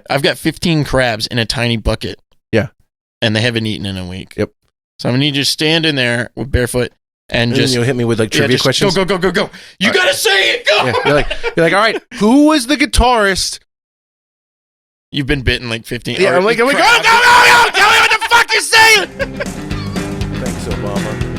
I've got 15 crabs in a tiny bucket. Yeah. And they haven't eaten in a week. Yep. So I'm going to need you to stand in there with barefoot and just... you'll hit me with like trivia questions. Go. You got to say it. Go. Yeah, you're like, all right, who was the guitarist? You've been bitten like 15. Yeah, I'm like, go. Tell me what the fuck you're saying. Thanks, Obama.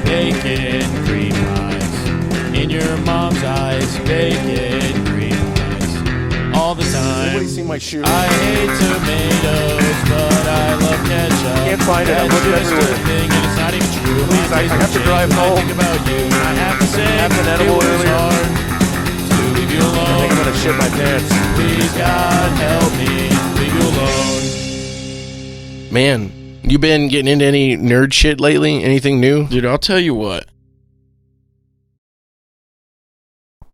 Bacon cream pies in your mom's eyes. Bacon cream pies all the time. Nobody's seen my shoe. I hate tomatoes, but I love ketchup. Can't find it. I'm looking everywhere. Thing, and it's not even true. Please, I have to drive home. I think about you, and I have to say an edible it was earlier. hard to leave you alone. I think I'm gonna shit my pants. Please, God, help me leave you alone. Man, you been getting into any nerd shit lately? Anything new? Dude, I'll tell you what.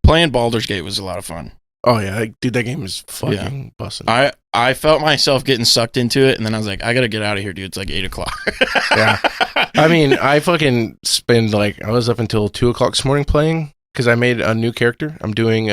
Playing Baldur's Gate was a lot of fun. Oh yeah, dude, that game is fucking busting. I felt myself getting sucked into it, and then I was like, I gotta get out of here, dude. It's like 8 o'clock. Yeah. I mean, I fucking spend I was up until 2 o'clock this morning playing because I made a new character. I'm doing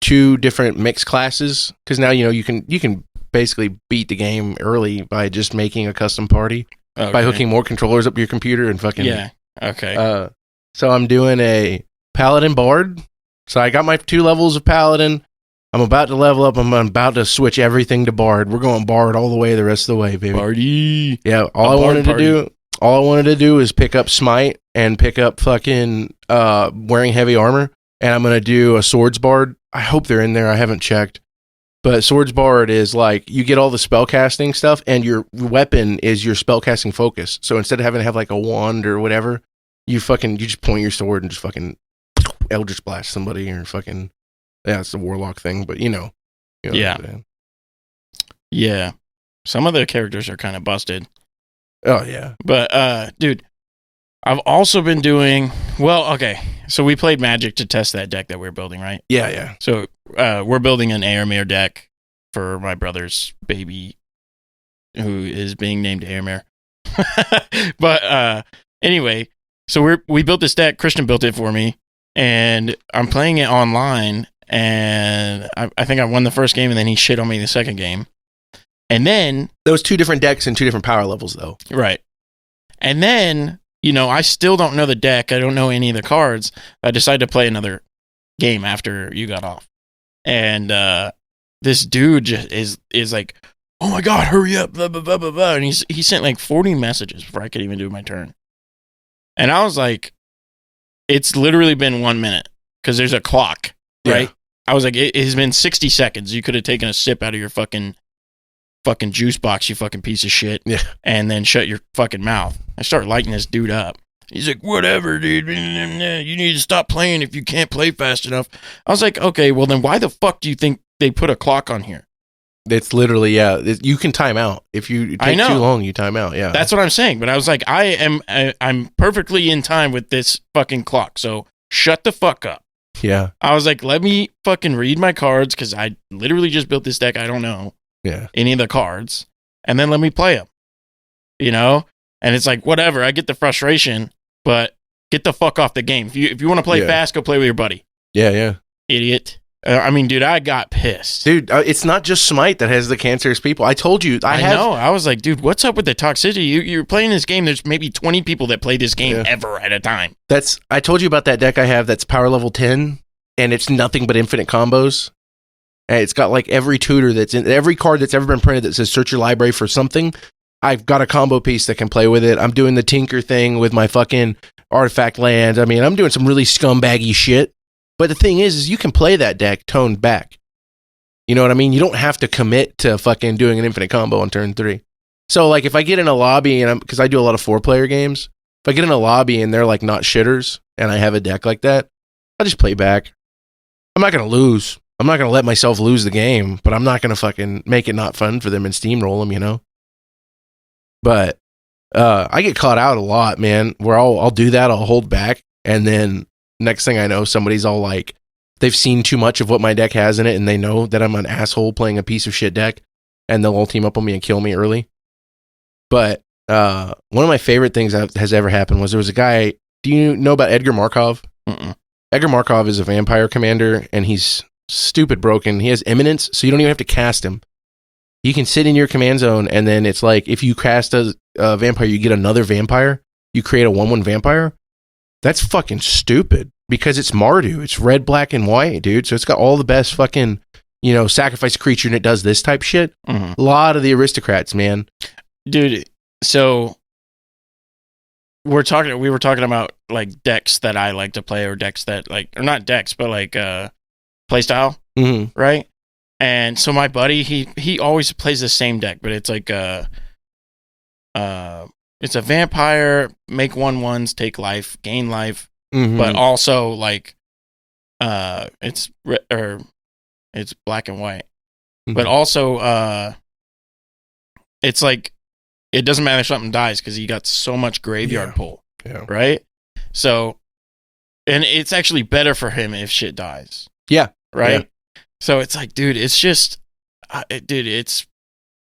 2 different mix classes because now you can basically beat the game early by just making a custom party by hooking more controllers up to your computer and fucking Okay. So I'm doing a Paladin Bard. So I got my 2 levels of Paladin. I'm about to level up. I'm about to switch everything to Bard. We're going Bard all the way the rest of the way, baby. Party. Yeah, all I wanted to do is pick up Smite and pick up fucking wearing heavy armor. And I'm going to do a Swords Bard. I hope they're in there. I haven't checked. But Swords Bard is like, you get all the spellcasting stuff, and your weapon is your spellcasting focus. So instead of having to have like a wand or whatever, you just point your sword and just fucking Eldritch Blast somebody or fucking, it's the Warlock thing, but you know yeah. Yeah. Some of the characters are kind of busted. Oh, yeah. But, dude, I've also been doing, so we played Magic to test that deck that we were building, right? Yeah. So we're building an Aramir deck for my brother's baby who is being named Aramir. But anyway, so we built this deck. Christian built it for me, and I'm playing it online, and I think I won the first game, and then he shit on me the second game. And then... Those 2 different decks and 2 different power levels, though. Right. And then... I still don't know the deck. I don't know any of the cards. I decided to play another game after you got off. And this dude just is like, oh my God, hurry up, blah, blah, blah, blah, blah. And he sent like 40 messages before I could even do my turn. And I was like, it's literally been 1 minute because there's a clock, right? Yeah. I was like, it has been 60 seconds. You could have taken a sip out of your fucking juice box, you fucking piece of shit. Yeah. And then shut your fucking mouth. I start lighting this dude up. He's like, whatever, dude. You need to stop playing if you can't play fast enough. I was like, okay, well then why the fuck do you think they put a clock on here? It's literally, you can time out. If you take too long, you time out, yeah. That's what I'm saying. But I was like, I'm perfectly in time with this fucking clock. So shut the fuck up. Yeah. I was like, let me fucking read my cards because I literally just built this deck. I don't know. Yeah. Any of the cards, and then let me play them, and it's like, whatever, I get the frustration, but get the fuck off the game. If you want to play fast, go play with your buddy. Yeah. Idiot. I mean, dude, I got pissed. Dude, it's not just Smite that has the cancerous people. I told you. I know. I was like, dude, what's up with the toxicity? You're playing this game. There's maybe 20 people that play this game ever at a time. I told you about that deck I have that's power level 10, and it's nothing but infinite combos. And it's got like every tutor that's in every card that's ever been printed that says search your library for something. I've got a combo piece that can play with it. I'm doing the Tinker thing with my fucking artifact lands. I mean, I'm doing some really scumbaggy shit. But the thing is you can play that deck toned back. You know what I mean? You don't have to commit to fucking doing an infinite combo on turn 3. So like if I get in a lobby, and because I do a lot of 4-player games, if I get in a lobby and they're like not shitters and I have a deck like that, I just play back. I'm not going to lose. I'm not going to let myself lose the game, but I'm not going to fucking make it not fun for them and steamroll them, But I get caught out a lot, man, where I'll do that. I'll hold back. And then next thing I know, somebody's all like, they've seen too much of what my deck has in it, and they know that I'm an asshole playing a piece of shit deck, and they'll all team up on me and kill me early. But one of my favorite things that has ever happened was there was a guy do you know about Edgar Markov? Mm-mm. Edgar Markov is a vampire commander, and he's stupid broken. He has Eminence, so you don't even have to cast him. You can sit in your command zone, and then it's like if you cast a vampire, you get another vampire. You create a 1/1 vampire. That's fucking stupid because it's Mardu. It's red, black, and white, dude. So it's got all the best fucking, sacrifice a creature, and it does this type shit. Mm-hmm. A lot of the aristocrats, man. Dude, so we were talking about like decks that I like to play, or decks that or not decks, but like play style, right? And so my buddy, he always plays the same deck, but it's like it's a vampire, make 1/1s, take life, gain life, but also like it's black and white, but also it's like it doesn't matter if something dies because he got so much graveyard pull, right? So, and it's actually better for him if shit dies, right? Yeah. So it's like, dude, it's just, it's.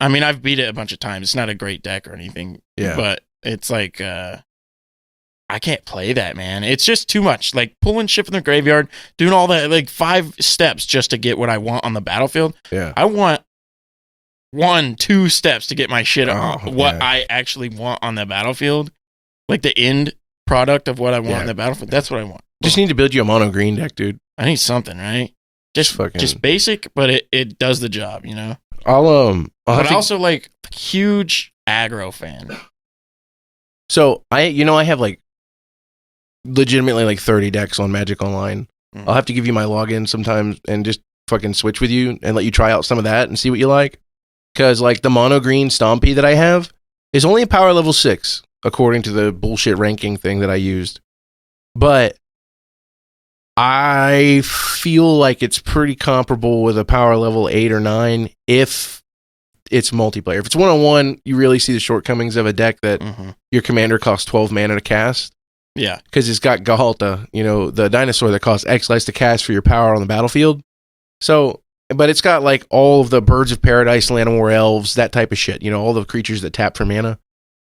I mean, I've beat it a bunch of times. It's not a great deck or anything, but it's like I can't play that, man. It's just too much. Like pulling shit from the graveyard, doing all that, like 5 steps just to get what I want on the battlefield. Yeah, I want 1-2 steps to get my shit on what I actually want on the battlefield, like the end product of what I want on the battlefield. That's what I want. Just need to build you a mono green deck, dude. I need something, right? Just basic, but it does the job, But also like huge aggro fan. So I have like legitimately like 30 decks on Magic Online. I'll have to give you my login sometimes and just fucking switch with you and let you try out some of that and see what you like. Because like the mono green Stompy that I have is only a power level 6 according to the bullshit ranking thing that I used. But I feel like it's pretty comparable with a power level 8 or 9 if it's multiplayer. If it's 1-on-1, you really see the shortcomings of a deck that your commander costs 12 mana to cast. Yeah. Because it's got Galta, the dinosaur that costs X life to cast for your power on the battlefield. So, but it's got like all of the Birds of Paradise, Llanowar Elves, that type of shit. All the creatures that tap for mana.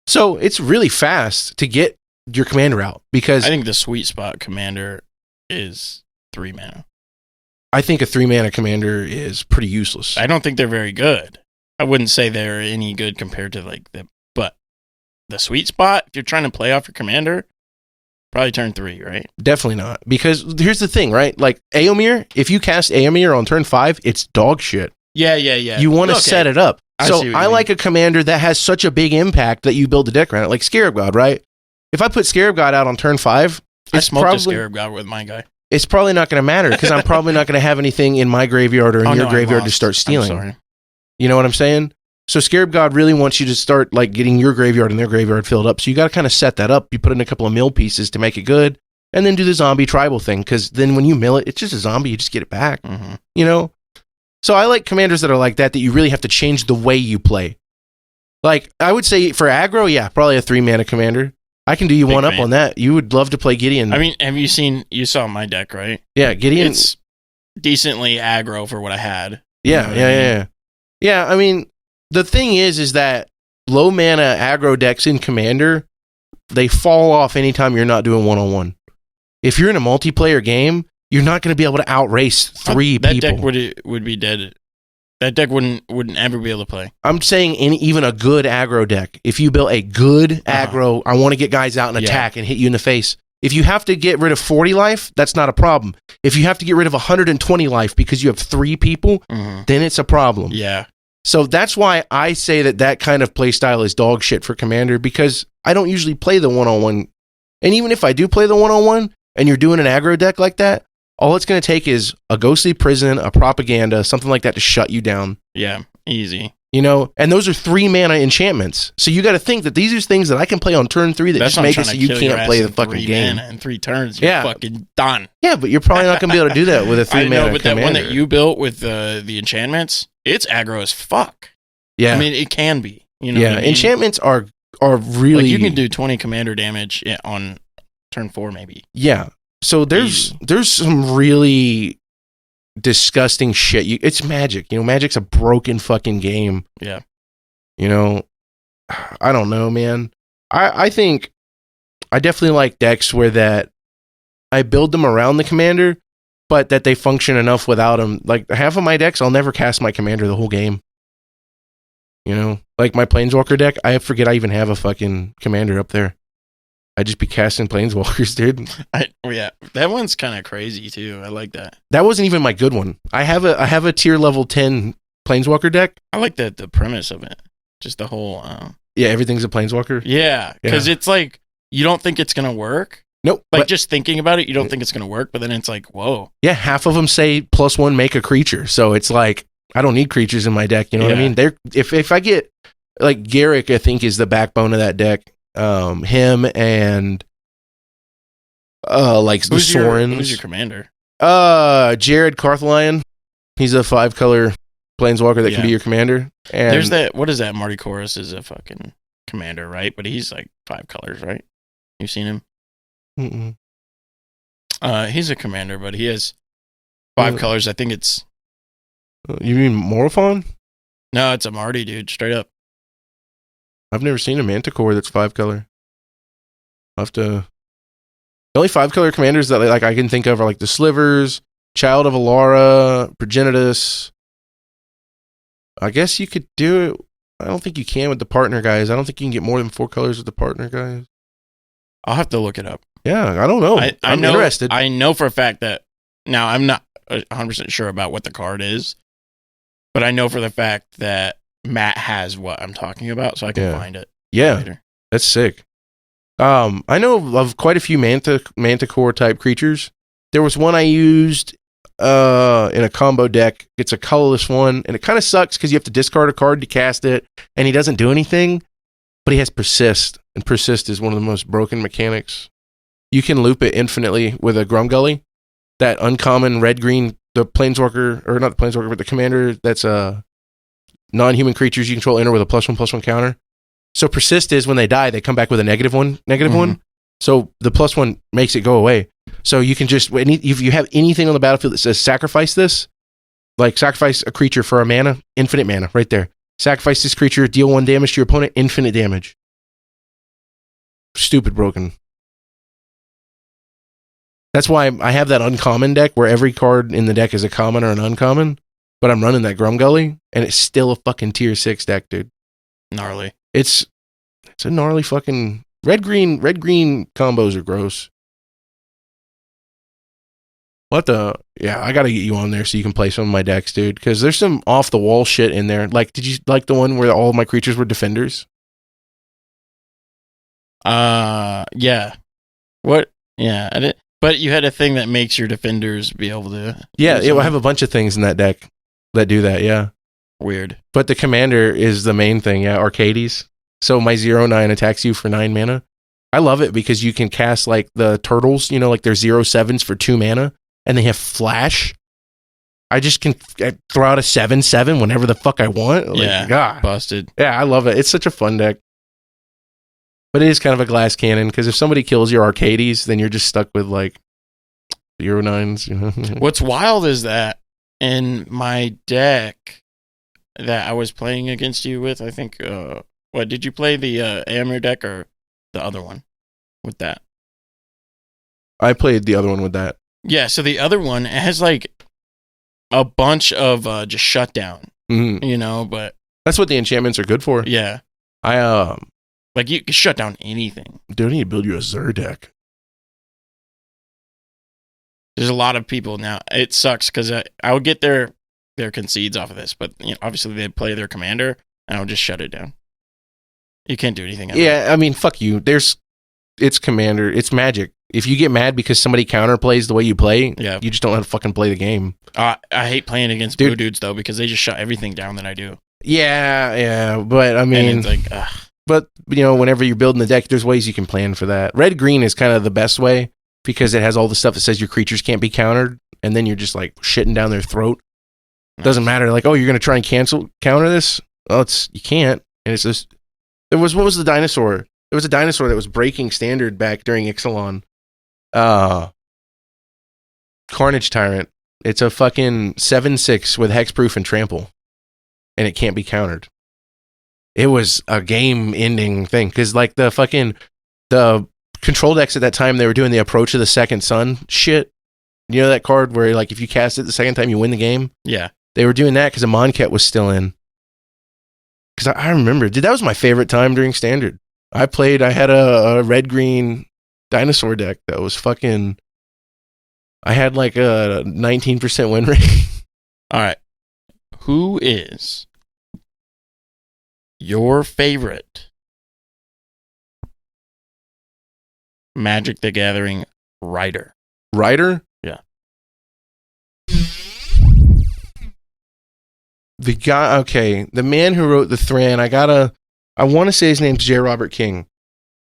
So it's really fast to get your commander out because I think the sweet spot commander is 3 mana. I think a 3 mana commander is pretty useless. I don't think they're very good. I wouldn't say they're any good compared to but the sweet spot, if you're trying to play off your commander, probably turn 3, right? Definitely not. Because here's the thing, right? Like Aomir, if you cast Aomir on turn 5, it's dog shit. Yeah. You want to set it up. I like a commander that has such a big impact that you build the deck around it, like Scarab God, right? If I put Scarab God out on turn 5, I smoked a Scarab God with my guy. It's probably not going to matter because I'm probably not going to have anything in my graveyard or in your graveyard to start stealing. I'm sorry. You know what I'm saying? So Scarab God really wants you to start like getting your graveyard and their graveyard filled up. So you got to kind of set that up. You put in a couple of mill pieces to make it good, and then do the zombie tribal thing. Because then when you mill it, it's just a zombie. You just get it back. So I like commanders that are like that you really have to change the way you play. Like I would say for aggro, probably a 3 mana commander. I can do you one up on that. You would love to play Gideon. I mean, you saw my deck, right? Yeah, Gideon. It's decently aggro for what I had. Yeah. I mean, the thing is that low mana aggro decks in Commander, they fall off anytime you're not doing 1-on-1. If you're in a multiplayer game, you're not going to be able to outrace 3 people. That deck would be dead. That deck wouldn't ever be able to play. I'm saying even a good aggro deck. If you build a good aggro, I want to get guys out and attack and hit you in the face. If you have to get rid of 40 life, that's not a problem. If you have to get rid of 120 life because you have 3 people, then it's a problem. Yeah. So that's why I say that kind of play style is dog shit for Commander because I don't usually play the 1-on-1. And even if I do play the 1-on-1 and you're doing an aggro deck like that, all it's going to take is a ghostly prison, a propaganda, something like that to shut you down. Yeah, easy. And those are 3 mana enchantments. So you got to think that these are things that I can play on turn 3 that just make it so you can't play the fucking game. In 3 turns, you're fucking done. Yeah, but you're probably not going to be able to do that with a 3 mana but commander. That one that you built with the enchantments, it's aggro as fuck. Yeah. I mean, it can be. What I mean? Enchantments are really... Like you can do 20 commander damage on turn 4 maybe. Yeah. So there's some really disgusting shit. It's Magic. Magic's a broken fucking game. Yeah. I don't know, man. I think I definitely like decks where that I build them around the commander, but that they function enough without them. Like half of my decks, I'll never cast my commander the whole game. You know, like my Planeswalker deck, I forget I even have a fucking commander up there. I just be casting Planeswalkers, dude. Yeah, that one's kind of crazy too. I like that. That wasn't even my good one. I have a tier level 10 Planeswalker deck. I like the premise of it. Just the whole. Yeah, everything's a Planeswalker. Yeah, because it's like you don't think it's gonna work. Nope. Like just thinking about it, you don't think it's gonna work, but then it's like, whoa. Yeah, half of them say +1 make a creature, so it's like I don't need creatures in my deck. You know what I mean? They're if I get like Garrick, I think is the backbone of that deck. Him and like the Sorens. Who's your commander? Jared Carthlion. He's a 5-color Planeswalker that can be your commander. And there's that. What is that? Marty Chorus is a fucking commander, right? But he's like 5 colors, right? You've seen him? Mm-mm. He's a commander, but he has 5 colors. I think it's. You mean Morophon? No, it's a Marty, dude. Straight up. I've never seen a Manticore that's 5-color. I'll have to. The only 5-color commanders that like I can think of are like the Slivers, Child of Alara, Progenitus. I guess you could do it. I don't think you can with the partner guys. I don't think you can get more than 4 colors with the partner guys. I'll have to look it up. Yeah, I don't know. I'm interested. I know for a fact that now I'm not 100% sure about what the card is, but I know for the fact that Matt has what I'm talking about, so I can find it. Yeah, later. That's sick. I know of quite a few Manticore type creatures. There was one I used in a combo deck. It's a colorless one, and it kind of sucks because you have to discard a card to cast it, and he doesn't do anything, but he has Persist, and Persist is one of the most broken mechanics. You can loop it infinitely with a Grumgully, that uncommon red-green, the Planeswalker, or not the Planeswalker, but the commander that's a non-human creatures you control enter with a +1/+1 counter. So Persist is when they die, they come back with a -1. So the +1 makes it go away. So you can just, if you have anything on the battlefield that says sacrifice this, like sacrifice a creature for a mana, infinite mana, right there. Sacrifice this creature, deal 1 damage to your opponent, infinite damage. Stupid broken. That's why I have that uncommon deck where every card in the deck is a common or an uncommon, but I'm running that Grumgully, and it's still a fucking tier 6 deck, dude. Gnarly. It's a gnarly fucking red-green combos are gross. I gotta get you on there so you can play some of my decks, dude, because there's some off-the-wall shit in there. Like, did you like the one where all of my creatures were defenders? Yeah. What? Yeah, I did. But you had a thing that makes your defenders be able to... Yeah, I have a bunch of things in that deck that do that, yeah. Weird. But the commander is the main thing, yeah, Arcades. So my 0/9 attacks you for 9 mana. I love it because you can cast like the turtles, you know, like their 0/7s for 2 mana, and they have flash. I just can throw out a 7/7 whenever the fuck I want. Like, busted. Yeah, I love it. It's such a fun deck. But it is kind of a glass cannon, because if somebody kills your Arcades, then you're just stuck with like 0/9s, you know. What's wild is that in my deck that I was playing against you with, I think, what did you play, the Amir deck or the other one with that? I played the other one with that. Yeah, so the other one, it has like a bunch of just shutdown, you know, but that's what the enchantments are good for. Yeah. Like you can shut down anything. Dude, I need to build you a Zur deck. There's a lot of people now. It sucks because I would get their concedes off of this, but you know, obviously they play their commander, and I would just shut it down. You can't do anything else. Yeah, I mean, fuck you. It's commander. It's Magic. If you get mad because somebody counterplays the way you play, you just don't know how to fucking play the game. I hate playing against blue dudes though, because they just shut everything down that I do. Yeah, but I mean, and it's like, ugh. But you know, whenever you're building the deck, there's ways you can plan for that. Red-green is kind of the best way because it has all the stuff that says your creatures can't be countered, and then you're just like shitting down their throat. Nice. Doesn't matter. Like, oh, you're gonna try and counter this? Well, you can't. And it's just what was the dinosaur? There was a dinosaur that was breaking standard back during Ixalan. Carnage Tyrant. It's a fucking 7/6 with hexproof and trample, and it can't be countered. It was a game-ending thing because, like, the control decks at that time, they were doing the Approach of the Second Sun shit. You know that card where, like, if you cast it the second time, you win the game? Yeah. They were doing that because a Monket was still in. Because I remember, dude, that was my favorite time during Standard. I had a red-green dinosaur deck that was fucking... I had like a 19% win rate. All right. Who is your favorite Magic the Gathering writer? Writer? Yeah. The guy, okay, the man who wrote the Thran, I want to say his name's J. Robert King,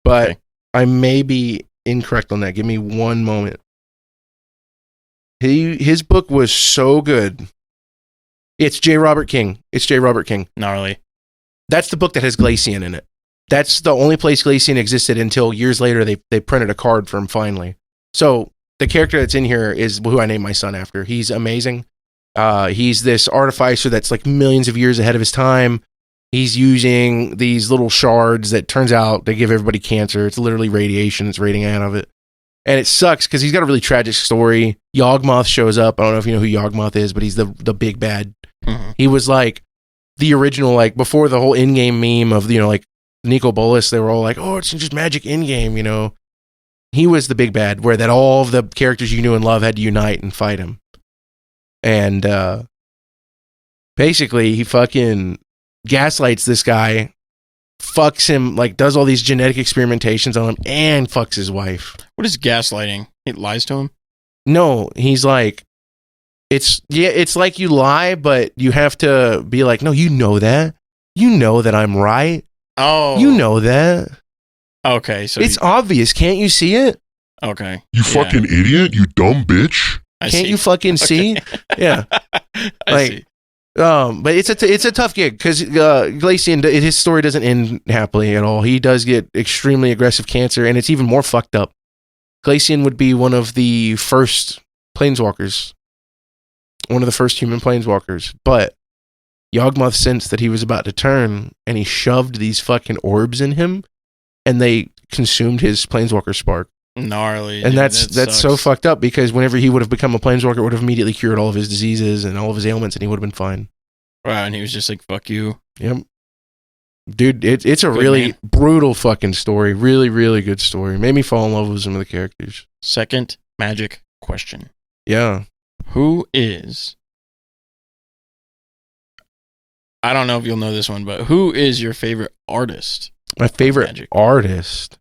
but Okay. I may be incorrect on that. Give me one moment. His book was so good. It's J. Robert King. Gnarly. That's the book that has Glacian in it. That's the only place Glacian existed until years later they printed a card for him finally. So the character that's in here is who I named my son after. He's amazing. He's this artificer that's like millions of years ahead of his time. He's using these little shards that turns out they give everybody cancer. It's literally radiation that's radiating out of it. And it sucks because he's got a really tragic story. Yawgmoth shows up. I don't know if you know who Yawgmoth is, but he's the big bad. Mm-hmm. He was like the original, like before the whole in-game meme of, like Nico Bolas, they were all like, oh, it's just Magic in-game, He was the big bad where that all of the characters you knew and love had to unite and fight him. And basically he fucking gaslights this guy, fucks him, like does all these genetic experimentations on him and fucks his wife. What is gaslighting? It lies to him? No, he's like, it's like you lie, but you have to be like, no, you know that I'm right. Oh. You know that. Okay, so it's obvious. Can't you see it? Okay. You fucking idiot, you dumb bitch. Can't you fucking see? Yeah. I see. But it's a tough gig because Glacian, his story doesn't end happily at all. He does get extremely aggressive cancer, and it's even more fucked up. Glacian would be one of the first planeswalkers, one of the first human planeswalkers, but Yawgmoth sensed that he was about to turn, and he shoved these fucking orbs in him, and they consumed his planeswalker spark. Gnarly. And dude, that's so fucked up because whenever he would have become a planeswalker, it would have immediately cured all of his diseases and all of his ailments, and he would have been fine. Wow, and he was just like, fuck you. Yep. Dude, it's a Good really man. brutal fucking story. Really, really good story. Made me fall in love with some of the characters. Second Magic question. Yeah. Who is... I don't know if you'll know this one, but who is your favorite artist? My favorite Magic. artist.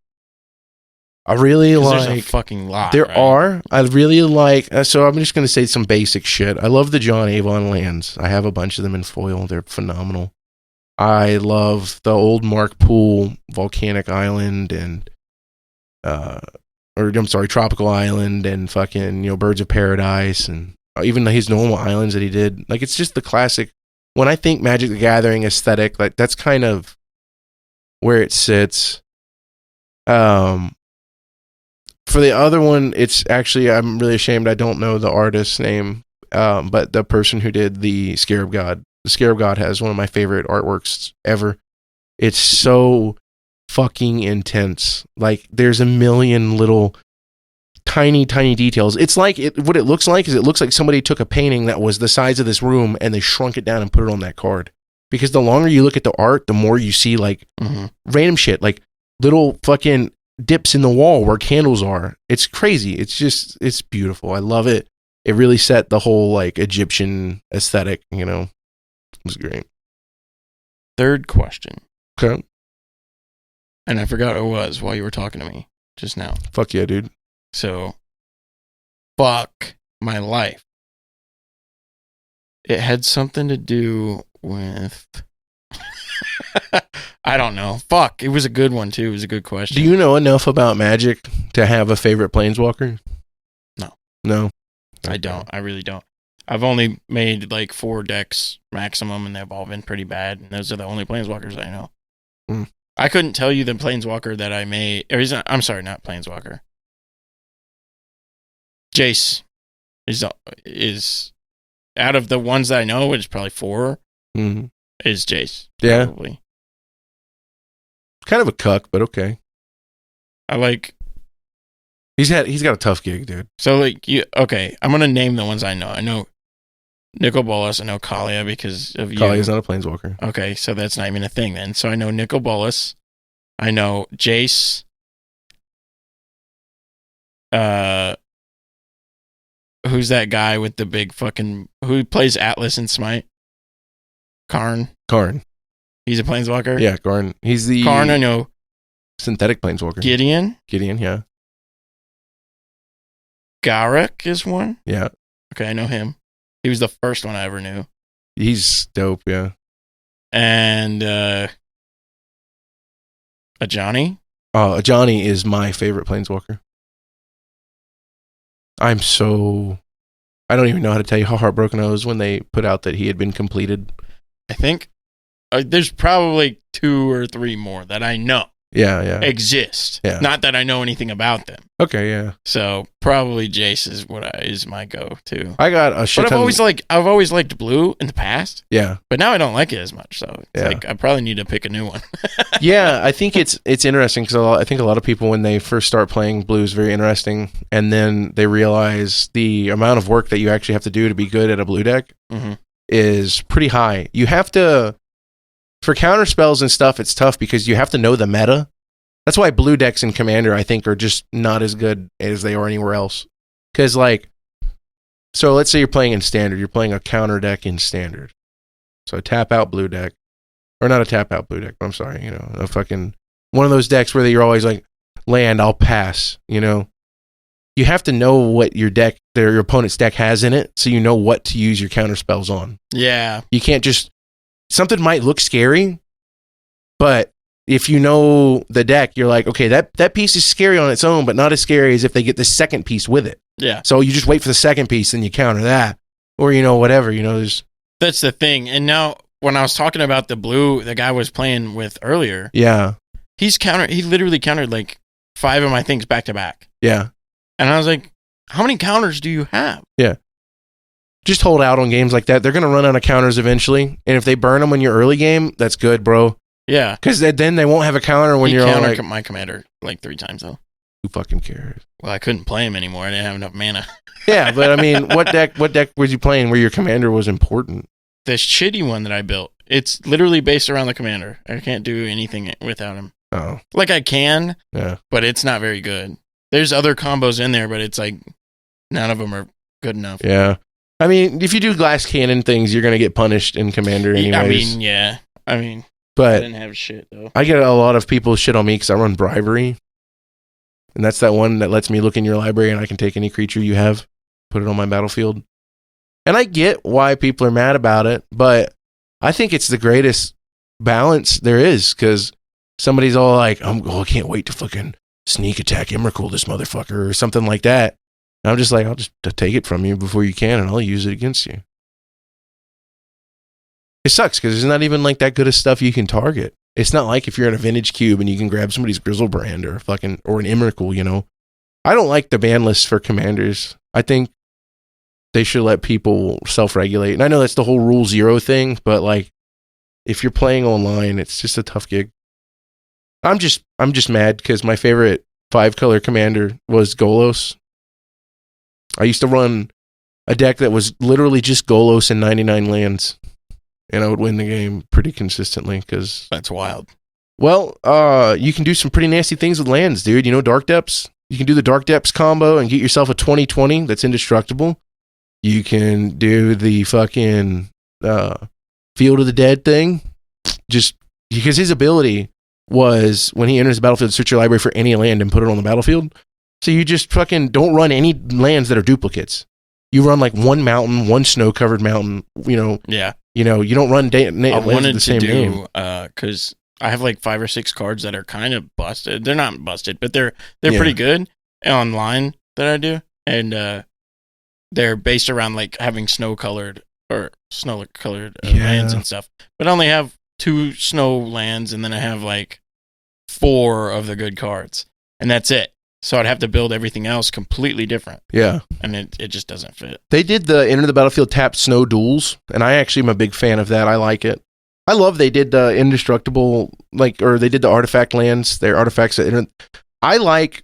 I really 'Cause like... there's a fucking lot, There right? are. I really like... so I'm just going to say some basic shit. I love the John Avon lands. I have a bunch of them in foil. They're phenomenal. I love the old Mark Poole Volcanic Island and... Tropical Island and fucking, Birds of Paradise and even his normal islands that he did. Like, it's just the classic... When I think Magic the Gathering aesthetic, like, that's kind of where it sits. For the other one, it's actually, I'm really ashamed I don't know the artist's name, but the person who did the Scarab God. The Scarab God has one of my favorite artworks ever. It's so fucking intense. Like, there's a million little tiny details. It's like, what it looks like is it looks like somebody took a painting that was the size of this room and they shrunk it down and put it on that card. Because the longer you look at the art, the more you see, like, random shit, like little fucking dips in the wall where candles are. It's crazy. It's beautiful. I love it. It really set the whole, like, Egyptian aesthetic, It was great. Third question. Okay. And I forgot who it was while you were talking to me just now. Fuck yeah, dude. So, fuck my life. It had something to do with... I don't know. Fuck. It was a good one, too. It was a good question. Do you know enough about Magic to have a favorite planeswalker? No. No? I don't. I really don't. I've only made like 4 decks maximum, and they've all been pretty bad. And those are the only planeswalkers I know. I couldn't tell you the planeswalker that I made. I'm sorry, not planeswalker. Jace is out of the ones that I know, which is probably 4, is Jace. Yeah. Probably. Kind of a cuck, but okay. I like He's got a tough gig, dude. So like okay, I'm gonna name the ones I know. I know Nicol Bolas. I know Kalia because of you. Kalia's not a planeswalker. Okay, so that's not even a thing then. So I know Nicol Bolas. I know Jace. Who's that guy with the big fucking who plays Atlas in Smite? Karn. He's a planeswalker. Yeah, Karn. He's the Karn. I know. Synthetic planeswalker. Gideon, yeah. Garruk is one. Yeah. Okay, I know him. He was the first one I ever knew. He's dope, yeah. And Ajani. Ajani is my favorite planeswalker. I don't even know how to tell you how heartbroken I was when they put out that he had been completed. I think there's probably 2 or 3 more that I know exist. Yeah. Not that I know anything about them. Okay, yeah. So probably Jace is my go-to. I got a shit But ton. I've always liked blue in the past. Yeah. But now I don't like it as much. So it's Yeah. like I probably need to pick a new one. Yeah, I think it's interesting because I think a lot of people when they first start playing blue is very interesting, and then they realize the amount of work that you actually have to do to be good at a blue deck is pretty high. You have to, for counter spells and stuff, it's tough because you have to know the meta. That's why blue decks in Commander, I think, are just not as good as they are anywhere else. Because, so let's say you're playing in Standard. You're playing a counter deck in Standard. So a tap-out blue deck. Or not a tap-out blue deck, but I'm sorry. A fucking... One of those decks where you're always like, land, I'll pass, You have to know what your opponent's deck has in it, so you know what to use your counter spells on. Yeah. You can't just... Something might look scary, but... If you know the deck, you're like, okay, that piece is scary on its own, but not as scary as if they get the second piece with it. Yeah. So you just wait for the second piece and you counter that. Or, whatever, there's... That's the thing. And now, when I was talking about the blue, the guy was playing with earlier. Yeah. He literally countered like 5 of my things back to back. Yeah. And I was like, how many counters do you have? Yeah. Just hold out on games like that. They're going to run out of counters eventually. And if they burn them in your early game, that's good, bro. Yeah. Because then they won't have a counter when you're countered like... my commander like 3 times, though. Who fucking cares? Well, I couldn't play him anymore. I didn't have enough mana. Yeah, but I mean, what deck was you playing where your commander was important? The shitty one that I built. It's literally based around the commander. I can't do anything without him. Oh. Like, I can, Yeah. but it's not very good. There's other combos in there, but it's like none of them are good enough. Yeah. I mean, if you do glass cannon things, you're going to get punished in commander anyways. I mean... But I didn't have shit, though. I get a lot of people shit on me because I run bribery. And that's that one that lets me look in your library and I can take any creature you have, put it on my battlefield. And I get why people are mad about it, but I think it's the greatest balance there is because somebody's all like, I can't wait to fucking sneak attack Emrakul this motherfucker or something like that. And I'm just like, I'll just take it from you before you can and I'll use it against you. It sucks because there's not even like that good of stuff you can target. It's not like if you're in a vintage cube and you can grab somebody's Grizzlebrand or an Emrakul, I don't like the ban list for commanders. I think they should let people self-regulate. And I know that's the whole Rule 0 thing, but like if you're playing online, it's just a tough gig. I'm just mad because my favorite 5-color commander was Golos. I used to run a deck that was literally just Golos and 99 lands. And I would win the game pretty consistently because... That's wild. Well, you can do some pretty nasty things with lands, dude. Dark Depths? You can do the Dark Depths combo and get yourself a 20/20 that's indestructible. You can do the fucking Field of the Dead thing. Just because his ability was, when he enters the battlefield, search your library for any land and put it on the battlefield. So you just fucking don't run any lands that are duplicates. You run like one mountain, one snow-covered mountain, Yeah. You don't run I wanted the same to name. do because I have like 5 or 6 cards that are kind of busted. They're not busted, but they're Yeah. pretty good online that I do, and they're based around like having snow-colored lands and stuff. But I only have 2 snow lands, and then I have like 4 of the good cards, and that's it. So I'd have to build everything else completely different. Yeah. And it just doesn't fit. They did the Enter the Battlefield tapped snow duels, and I actually am a big fan of that. I like it. I love they did the indestructible, or they did the artifact lands, their artifacts that enter. I like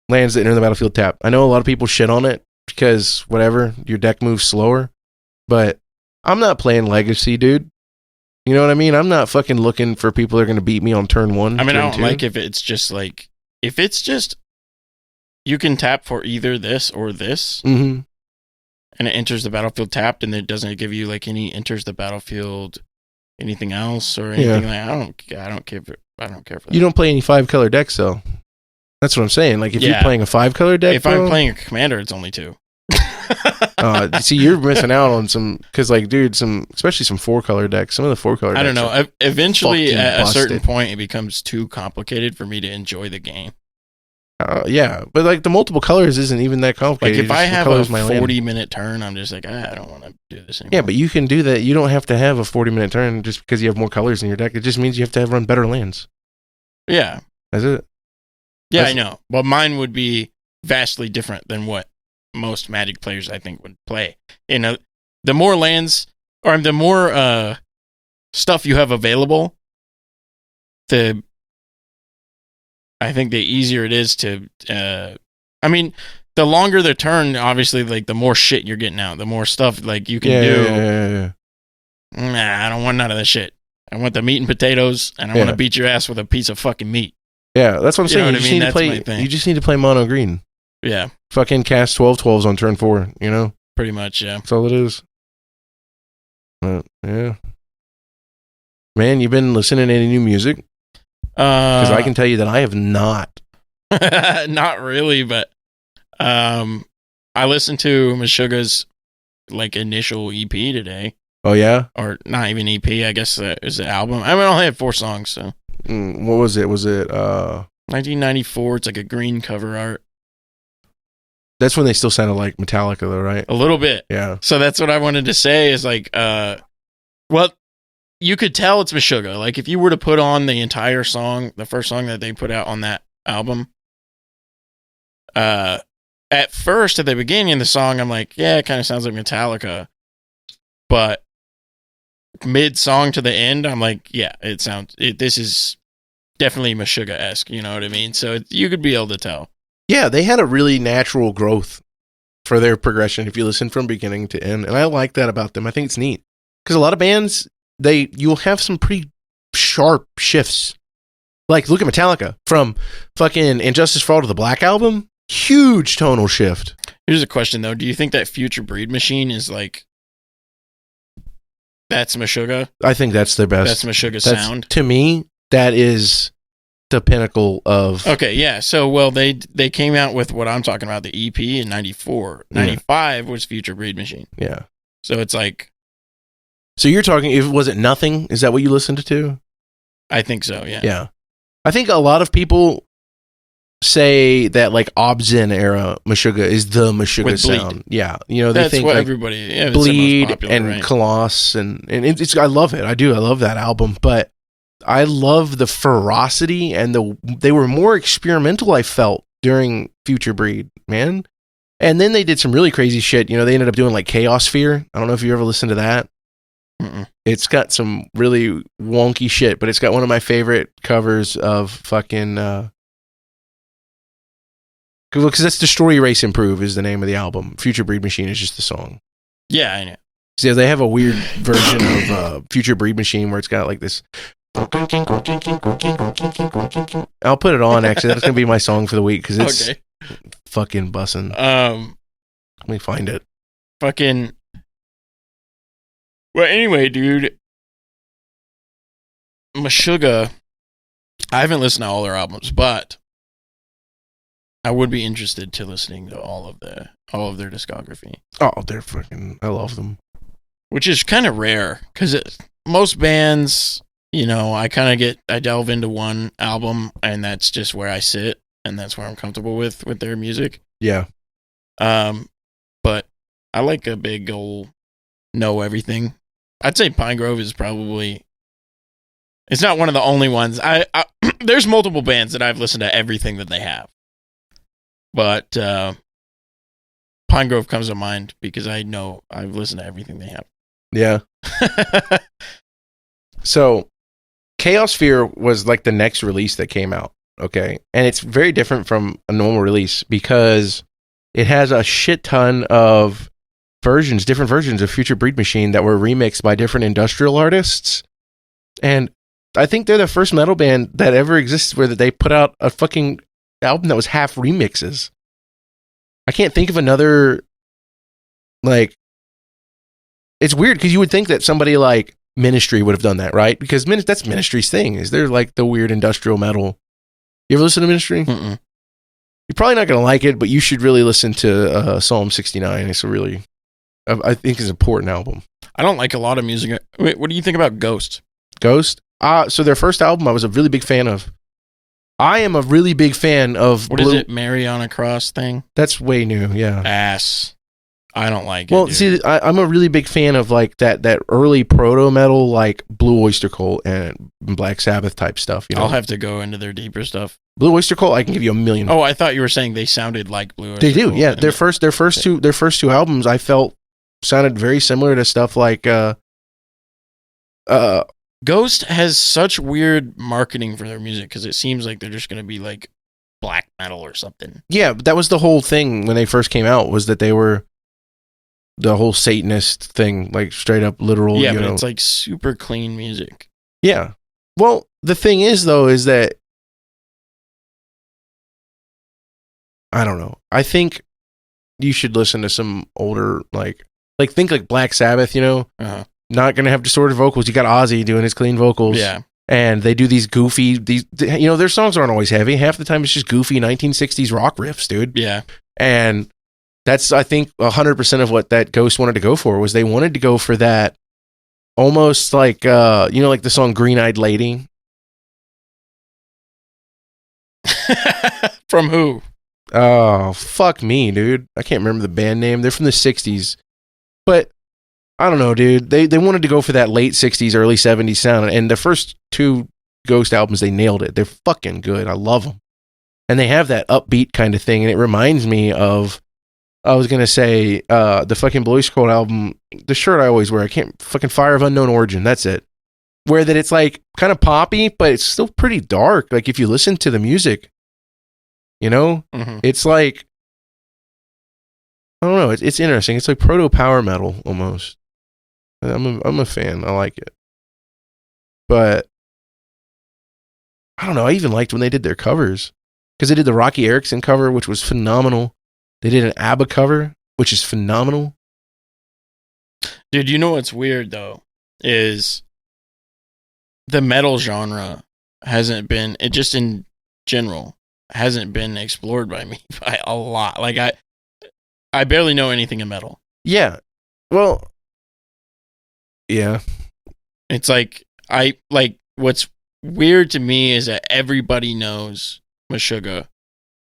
lands that enter the battlefield tap. I know a lot of people shit on it because whatever, your deck moves slower, but I'm not playing Legacy, dude. You know what I mean? I'm not fucking looking for people that are going to beat me on turn 1. I mean, I turn don't 2. like if it's just you can tap for either this or this, Mm-hmm. and it enters the battlefield tapped, and it doesn't give you like any enters the battlefield anything else or anything like. I don't care for that. You don't play any 5-color decks, though. That's what I'm saying. Like, if you're playing a 5-color deck, if I'm playing a commander, it's only 2. See, you're missing out on some, because, like, dude, especially some 4-color decks. Some of the 4-color decks. I don't know. Eventually, at a certain busted. point, it becomes too complicated for me to enjoy the game. Yeah, but like the multiple colors isn't even that complicated. Like if I have a 40-minute turn, I'm just like, I don't want to do this anymore. Yeah, but you can do that. You don't have to have a 40-minute turn just because you have more colors in your deck. It just means you have to run better lands. Yeah. That's it. Yeah, I know. But mine would be vastly different than what most Magic players, I think, would play. You know, the more lands, or the more stuff you have available, I think the easier it is to, I mean, the longer the turn, obviously, like the more shit you're getting out, the more stuff like you can do. Yeah. Nah, I don't want none of that shit. I want the meat and potatoes, and I want to beat your ass with a piece of fucking meat. Yeah, that's what I'm saying. You know what I mean? That's my thing. You just need to play mono green. Yeah. Fucking cast 12/12s on turn 4, you know? Pretty much, yeah. That's all it is. But, yeah. Man, you been listening to any new music? Because I can tell you that I have not. Not really, but I listened to Meshuggah's like initial EP today. Oh yeah, or not even EP. I guess it was the album. I mean, I only had 4 songs. So what was it? Was it 1994? It's like a green cover art. That's when they still sounded like Metallica, though, right? A little bit. Yeah. So that's what I wanted to say. Is like, well, you could tell it's Meshuggah. Like if you were to put on the entire song, the first song that they put out on that album, at first at the beginning of the song, I'm like, yeah, it kind of sounds like Metallica, but mid song to the end, I'm like, yeah, this is definitely Meshuggah-esque. You know what I mean? So you could be able to tell. Yeah, they had a really natural growth for their progression if you listen from beginning to end, and I like that about them. I think it's neat because a lot of bands, you'll have some pretty sharp shifts. Like, look at Metallica from fucking Injustice for All to the Black Album. Huge tonal shift. Here's a question, though. Do you think that Future Breed Machine is like, that's Meshuggah? I think that's their best. That's Meshuggah's sound? To me, that is the pinnacle of... Okay, yeah. So, well, they came out with what I'm talking about, the EP in 94. 95 was Future Breed Machine. Yeah. So it's like... So you're talking, was it Nothing? Is that what you listened to? I think so, yeah. Yeah. I think a lot of people say that like Obzin era Meshuggah is the Meshuggah sound. Yeah. You know, they think what like everybody... Yeah, Bleed popular, and right? Colossus and it's I love it. I do. I love that album, but I love the ferocity and they were more experimental, I felt, during Future Breed, man. And then they did some really crazy shit. You know, they ended up doing like Chaos Sphere. I don't know if you ever listened to that. Mm-mm. It's got some really wonky shit, but it's got one of my favorite covers of fucking because that's Destroy, Erase, Improve is the name of the album. Future Breed Machine is just the song. Yeah, I know. So they have a weird version of Future Breed Machine where it's got like this. I'll put it on, actually. That's going to be my song for the week because it's fucking bussin'. Let me find it. Fucking... Well, anyway, dude, Meshuggah, I haven't listened to all their albums, but I would be interested to listening to all of their discography. Oh, they're fucking... I love them. Which is kind of rare, because most bands, you know, I delve into one album, and that's just where I sit, and that's where I'm comfortable with their music. Yeah. But I like a big old know everything. I'd say Pine Grove is probably... It's not one of the only ones. There's multiple bands that I've listened to everything that they have. But Pine Grove comes to mind because I know I've listened to everything they have. Yeah. So, Chaos Sphere was like the next release that came out. okay? And it's very different from a normal release because it has a shit ton of different versions of Future Breed Machine that were remixed by different industrial artists. And I think they're the first metal band that ever exists where they put out a fucking album that was half remixes. I can't think of another, like, it's weird because you would think that somebody like Ministry would have done that, right? Because that's Ministry's thing, is they're like the weird industrial metal. You ever listen to Ministry? Mm-mm. You're probably not going to like it, but you should really listen to Psalm 69. It's a really, I think it's an important album. I don't like a lot of music. Wait, what do you think about Ghost? Ghost? So their first album I was a really big fan of. I am a really big fan of What is it? Mary on a Cross thing? That's way new, yeah. Ass. I don't like Well, it. Well, see, I'm a really big fan of like that early proto metal, like Blue Oyster Cult and Black Sabbath type stuff. You know? I'll have to go into their deeper stuff. Blue Oyster Cult, I can give you a million. Oh, I thought you were saying they sounded like Blue Oyster They do, Cult. yeah. Their first two albums, I felt sounded very similar to stuff like Ghost has such weird marketing for their music because it seems like they're just going to be like black metal or something. Yeah, but that was the whole thing when they first came out, was that they were the whole Satanist thing, like straight up literal. Yeah, but it's like super clean music. Yeah. Well, the thing is, though, is that I don't know. I think you should listen to some older, like think like Black Sabbath, you know? Uh-huh. Not going to have distorted vocals. You got Ozzy doing his clean vocals. Yeah. And they do these goofy, their songs aren't always heavy. Half the time it's just goofy 1960s rock riffs, dude. Yeah. And that's, I think, 100% of what that Ghost wanted to go for, was they wanted to go for that almost like, like the song Green Eyed Lady. From who? Oh, fuck me, dude. I can't remember the band name. They're from the 60s. But I don't know, dude. They wanted to go for that late 60s, early 70s sound. And the first two Ghost albums, they nailed it. They're fucking good. I love them. And they have that upbeat kind of thing. And it reminds me of, I was going to say, the fucking Blue Oyster Cult album, the shirt I always wear. I can't, fucking Fire of Unknown Origin. That's it. Where that it's like kind of poppy, but it's still pretty dark. Like if you listen to the music, you know, it's like, I don't know. It's interesting. It's like proto power metal almost. I'm a fan. I like it. But I don't know. I even liked when they did their covers, because they did the Rocky Erickson cover, which was phenomenal. They did an ABBA cover, which is phenomenal. Dude, you know what's weird though is the metal genre hasn't been, it just in general hasn't been explored by me by a lot. Like I barely know anything in metal. Yeah. Well, yeah. It's like what's weird to me is that everybody knows Meshuggah,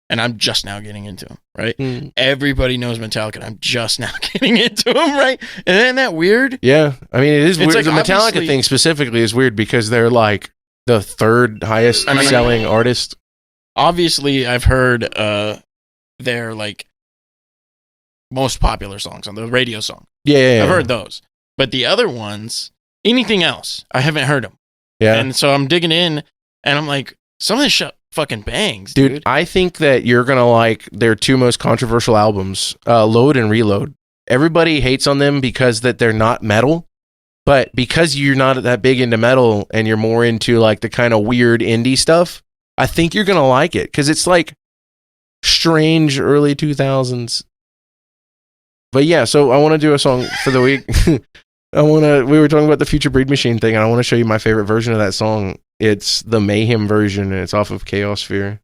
and I'm just now getting into him, right? Everybody knows Metallica, and I'm just now getting into him, right? And isn't that weird? Yeah. I mean, it is weird. Like, the Metallica thing specifically is weird because they're like the third highest selling artist. Obviously, I've heard their like most popular songs on the radio song. Yeah. I've heard those. But the other ones, anything else, I haven't heard them. Yeah. And so I'm digging in, and I'm like, some of this shit fucking bangs, dude. I think that you're going to like their two most controversial albums, Load and Reload. Everybody hates on them because that they're not metal, but because you're not that big into metal and you're more into like the kind of weird indie stuff, I think you're going to like it, because it's like strange early 2000s. But yeah, so I want to do a song for the week. We were talking about the Future Breed Machine thing, and I want to show you my favorite version of that song. It's the Mayhem version, and it's off of Chaos Sphere.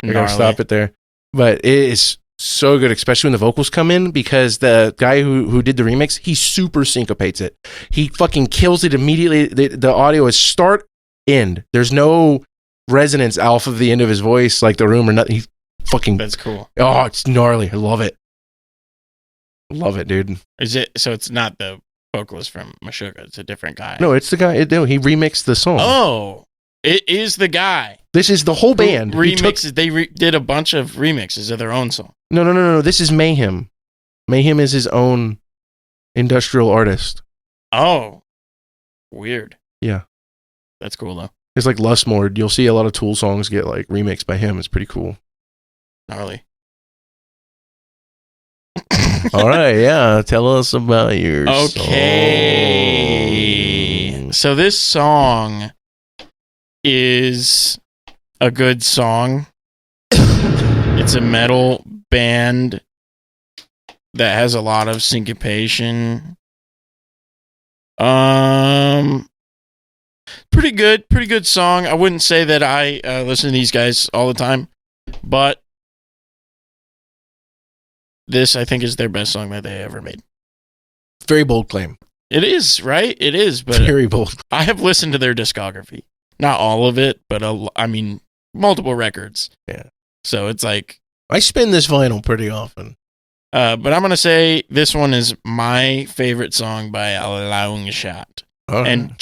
I gotta stop it there. But it is so good, especially when the vocals come in, because the guy who did the remix, he super syncopates it. He fucking kills it immediately. The audio is start, end. There's no resonance off of the end of his voice, like the room or nothing. He fucking... That's cool. Oh, it's gnarly. I love it. Love it, dude. Is it, so it's not the vocalist from Meshuggah, it's a different guy? No, it's the guy. No, he remixed the song. Oh. It is the guy. This is the whole band. Remixes. They did a bunch of remixes of their own song. No. This is Mayhem. Mayhem is his own industrial artist. Oh, weird. Yeah. That's cool, though. It's like Lustmord. You'll see a lot of Tool songs get like remixed by him. It's pretty cool. Gnarly. All right, yeah. Tell us about your song. So this song is a good song. It's a metal band that has a lot of syncopation. Pretty good song. I wouldn't say that I listen to these guys all the time, but this, I think, is their best song that they ever made. Very bold claim. It is, right? It is, but very bold. I have listened to their discography. Not all of it, but multiple records. Yeah. So it's like... I spin this vinyl pretty often. But I'm going to say this one is my favorite song by a long shot. Right. And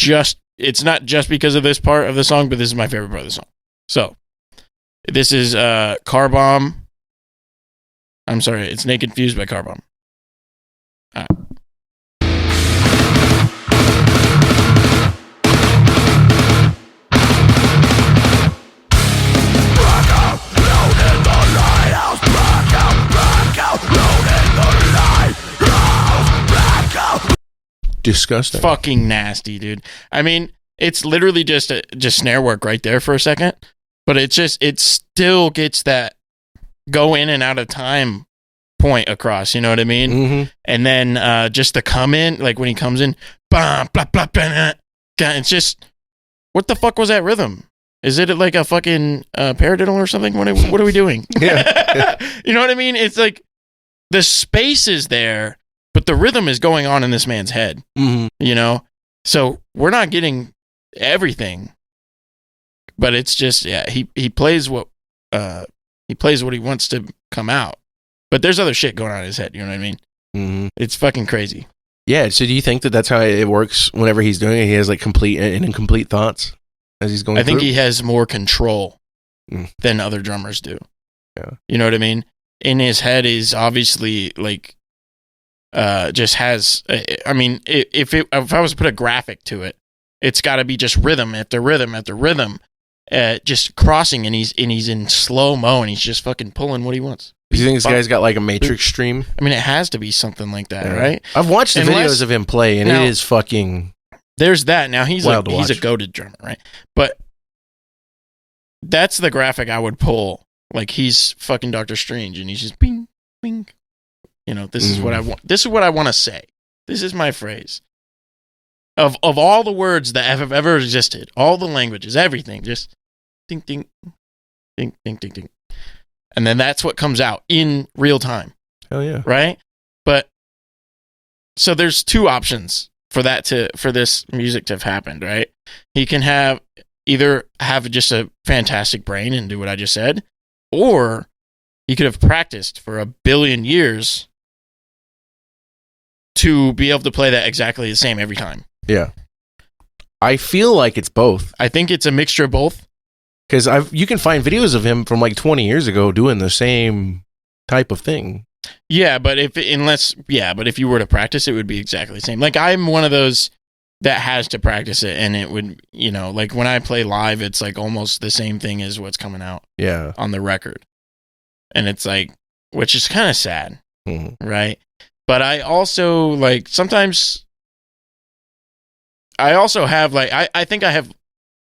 it's not just because of this part of the song, but this is my favorite part of the song. So, this is Car Bomb. I'm sorry, it's Naked Fused by Car Bomb. All right. Disgusting. Fucking nasty, dude. I mean, it's literally just snare work right there for a second, but it still gets that go in and out of time point across, you know what I mean? Mm-hmm. And then just the come in, like when he comes in, blah, blah, blah, blah, it's just, what the fuck was that rhythm? Is it like a fucking paradiddle or something? What are we doing? Yeah. You know what I mean? It's like the space is there, but the rhythm is going on in this man's head, you know? So we're not getting everything, but it's just, yeah, he plays what he wants to come out, but there's other shit going on in his head. You know what I mean? Mm-hmm. It's fucking crazy. Yeah. So do you think that that's how it works whenever he's doing it? He has like complete and incomplete thoughts as he's going I think through? he has more control than other drummers do. Yeah. You know what I mean? In his head is obviously like, just has, I mean, if I was to put a graphic to it, it's got to be just rhythm after rhythm after rhythm, just crossing, and he's in slow mo, and he's just fucking pulling what he wants. Do you think this guy's got like a Matrix stream? I mean, it has to be something like that, right? I've watched the videos of him play, and it is fucking. There's that. Now he's wild he's a goated drummer, right? But that's the graphic I would pull. Like he's fucking Doctor Strange, and he's just bing, bing. You know, this is what I want. This is what I want to say. This is my phrase. Of all the words that have ever existed, all the languages, everything, just ding, ding, ding, ding, ding, ding. And then that's what comes out in real time. Hell yeah. Right? But so there's two options for this music to have happened, right? He can either have just a fantastic brain and do what I just said, or he could have practiced for 1 billion years to be able to play that exactly the same every time. Yeah. I feel like it's both. I think it's a mixture of both. Because you can find videos of him from like 20 years ago doing the same type of thing. Yeah, but if you were to practice, it would be exactly the same. Like I'm one of those that has to practice it, and it would, you know, like when I play live, it's like almost the same thing as what's coming out on the record. And it's like, which is kind of sad, right? But I also like sometimes I also have like, I think I have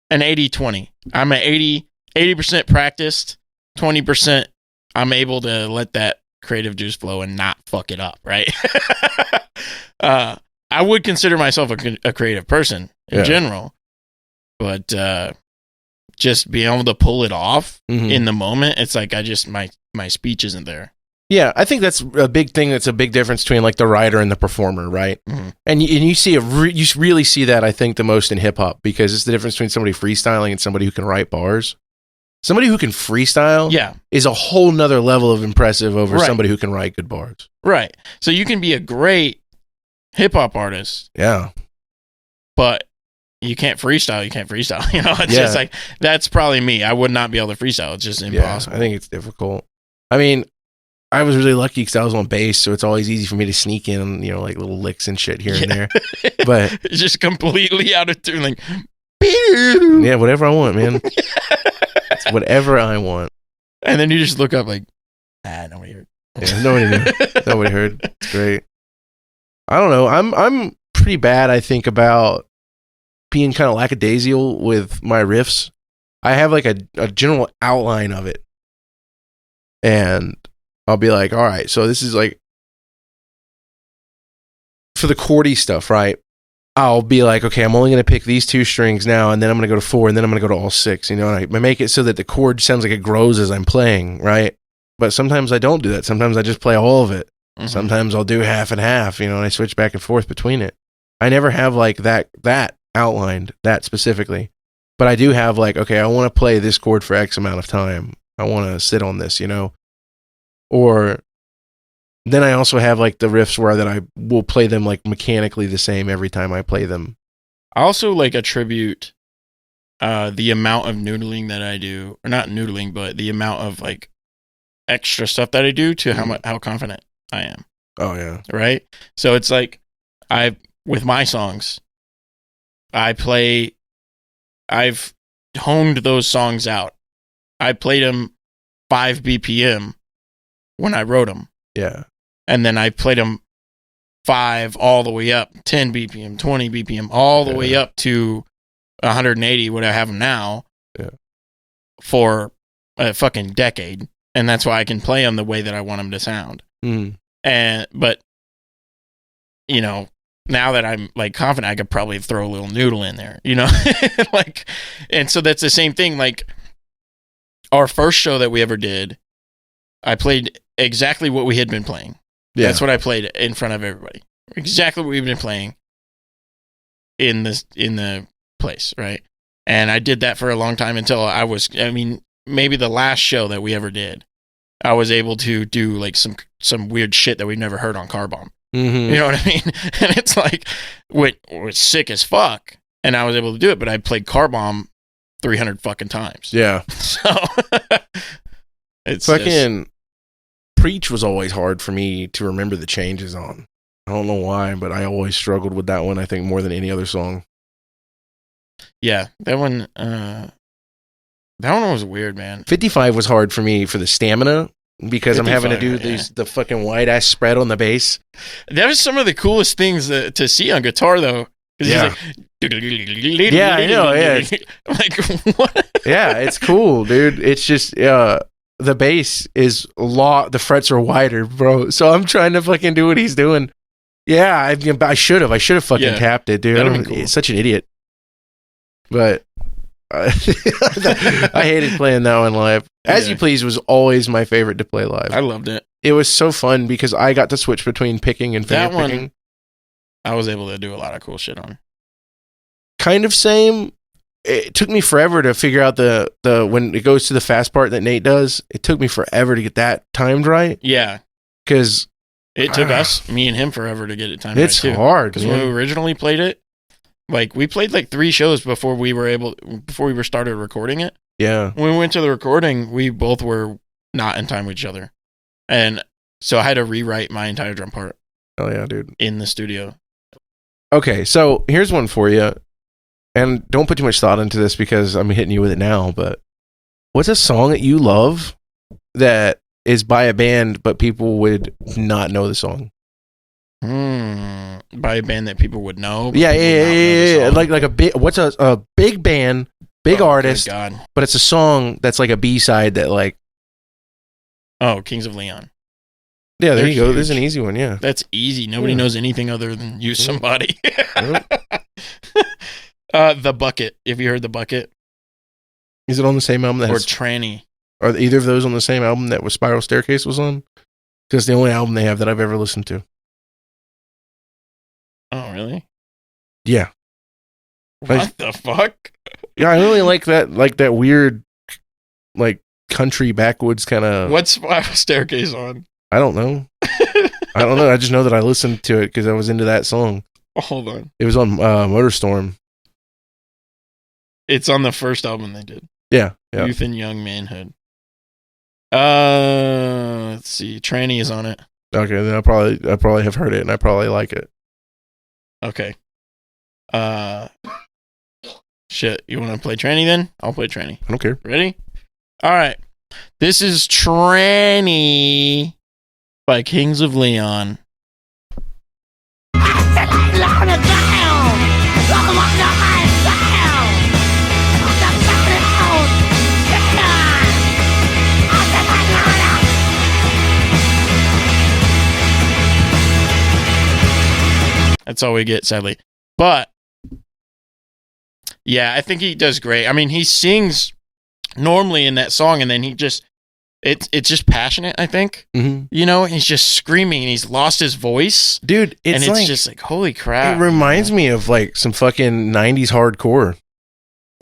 an 80-20. I'm at 80% practiced, 20% I'm able to let that creative juice flow and not fuck it up, right? I would consider myself a creative person in general, but just being able to pull it off in the moment, it's like my speech isn't there. Yeah, I think that's a big thing. That's a big difference between like the writer and the performer, right? Mm-hmm. And you see you really see that, I think, the most in hip hop, because it's the difference between somebody freestyling and somebody who can write bars. Somebody who can freestyle is a whole nother level of impressive over somebody who can write good bars. Right. So you can be a great hip hop artist. Yeah. But you can't freestyle. You can't freestyle. You know, it's Yeah. just like that's probably me. I would not be able to freestyle. It's just impossible. I think it's difficult. I mean, I was really lucky because I was on bass, so it's always easy for me to sneak in, you know, like little licks and shit here and there. But it's just completely out of tune. Like, yeah, whatever I want, man. It's whatever I want. And then you just look up like, nobody heard. Yeah, nobody knew. Nobody heard. It's great. I don't know. I'm pretty bad, I think, about being kind of lackadaisical with my riffs. I have like a general outline of it. And I'll be like, all right, so this is like for the chordy stuff, right? I'll be like, okay, I'm only going to pick these 2 strings now, and then I'm going to go to 4, and then I'm going to go to all 6, you know, and I make it so that the chord sounds like it grows as I'm playing, right? But sometimes I don't do that. Sometimes I just play all of it. Mm-hmm. Sometimes I'll do half and half, you know, and I switch back and forth between it. I never have like that outlined, that specifically. But I do have like, okay, I want to play this chord for X amount of time. I want to sit on this, you know. Or then I also have like the riffs where that I will play them like mechanically the same every time I play them. I also like attribute the amount of noodling that I do, or not noodling, but the amount of like extra stuff that I do to how confident I am. Oh yeah. Right? So it's like with my songs, I've honed those songs out. I played them 5 BPM when I wrote them. Yeah. And then I played them 5 all the way up, 10 BPM, 20 BPM, all the way up to 180, what I have them now, for a fucking decade. And that's why I can play them the way that I want them to sound. But, you know, now that I'm like confident, I could probably throw a little noodle in there, you know? Like, and so that's the same thing. Like, our first show that we ever did, I played exactly what we had been playing. Yeah. That's what I played in front of everybody. Exactly what we've been playing in the place, right? And I did that for a long time until maybe the last show that we ever did, I was able to do like some weird shit that we've never heard on Car Bomb. Mm-hmm. You know what I mean? And it's like, it was sick as fuck. And I was able to do it, but I played Car Bomb 300 fucking times. Yeah. So it's fucking Preach was always hard for me to remember the changes on. I don't know why, but I always struggled with that one, I think, more than any other song. Yeah, that one was weird, man. 55 was hard for me for the stamina because I'm having to do the fucking wide ass spread on the bass. That was some of the coolest things to see on guitar, though. Yeah. Yeah, I know. Yeah. Like, what? Yeah, it's cool, dude. It's just the bass is the frets are wider, bro. So I'm trying to fucking do what he's doing. Yeah, I should have fucking tapped it, dude. I'm cool. Such an idiot. But I hated playing that one live. As You Please was always my favorite to play live. I loved it. It was so fun because I got to switch between picking and finger picking. I was able to do a lot of cool shit on. Kind of same. It took me forever to figure out the when it goes to the fast part that Nate does. It took me forever to get that timed right. Yeah, because it took me and him forever to get it timed. It's right too. Hard because when we originally played it, like we played like 3 shows before we started recording it. Yeah, when we went to the recording, we both were not in time with each other, and so I had to rewrite my entire drum part. Oh yeah, dude, in the studio. Okay, so here's one for you. And don't put too much thought into this because I'm hitting you with it now, but what's a song that you love that is by a band, but people would not know the song? By a band that people would know? Yeah. Like what's a big band, big artist, but it's a song that's like a B-side that like... Oh, Kings of Leon. Yeah, there you go. There's an easy one, yeah. That's easy. Nobody knows anything other than Use Somebody. The Bucket. Have you heard The Bucket? Is it on the same album or Tranny? Are either of those on the same album that Spiral Staircase was on? Because it's the only album they have that I've ever listened to. Oh, really? Yeah. What the fuck? Yeah, I really like that weird, like country backwoods kind of. What's Spiral Staircase on? I don't know. I just know that I listened to it because I was into that song. Oh, hold on. It was on Motorstorm. It's on the first album they did. Yeah, yeah. Youth and Young Manhood. Let's see. Tranny is on it. Okay, then I probably have heard it, and I probably like it. Okay. Shit. You want to play Tranny then? I'll play Tranny. I don't care. Ready? All right. This is Tranny by Kings of Leon. That's all we get, sadly. But yeah, I think he does great. I mean, he sings normally in that song, and then it's just passionate, I think. Mm-hmm. You know, he's just screaming, and he's lost his voice. Dude, it's just like, holy crap. It reminds me of like some fucking 90s hardcore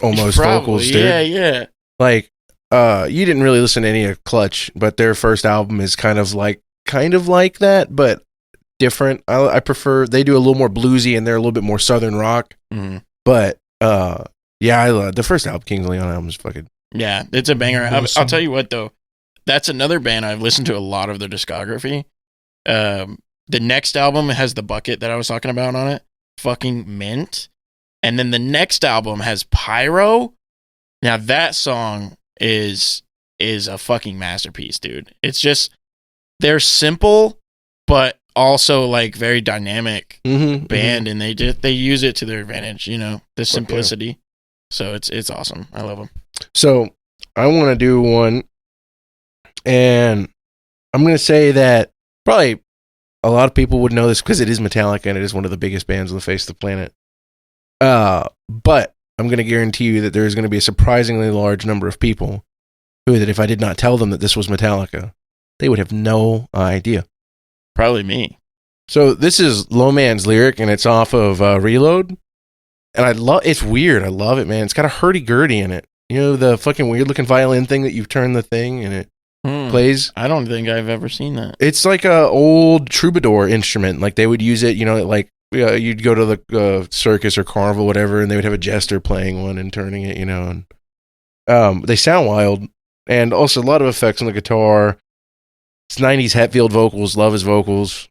almost vocals, dude. Yeah. Like, you didn't really listen to any of Clutch, but their first album is kind of like that, but different. I prefer, they do a little more bluesy, and they're a little bit more southern rock. Mm-hmm. But yeah, I love the first album. Kings of Leon album is fucking, yeah, it's a banger. I'll tell you what though, that's another band I've listened to a lot of their discography. The next album has The Bucket that I was talking about on it, fucking mint. And then the next album has Pyro. Now that song is a fucking masterpiece, dude. It's just, they're simple but also like very dynamic band, and they use it to their advantage, you know, the simplicity. Yeah. So it's awesome. I love them. So I want to do one, and I'm going to say that probably a lot of people would know this because it is Metallica and it is one of the biggest bands on the face of the planet. But I'm going to guarantee you that there is going to be a surprisingly large number of people who, that if I did not tell them that this was Metallica, they would have no idea. Probably me. So this is Low Man's Lyric, and it's off of Reload. And it's weird. I love it, man. It's got a hurdy-gurdy in it. You know, the fucking weird-looking violin thing that you turn the thing and it plays? I don't think I've ever seen that. It's like a old troubadour instrument. Like, they would use it, you know, like, you'd go to the circus or carnival, whatever, and they would have a jester playing one and turning it, you know. And they sound wild. And also a lot of effects on the guitar. It's 90s Hetfield vocals. Love his vocals.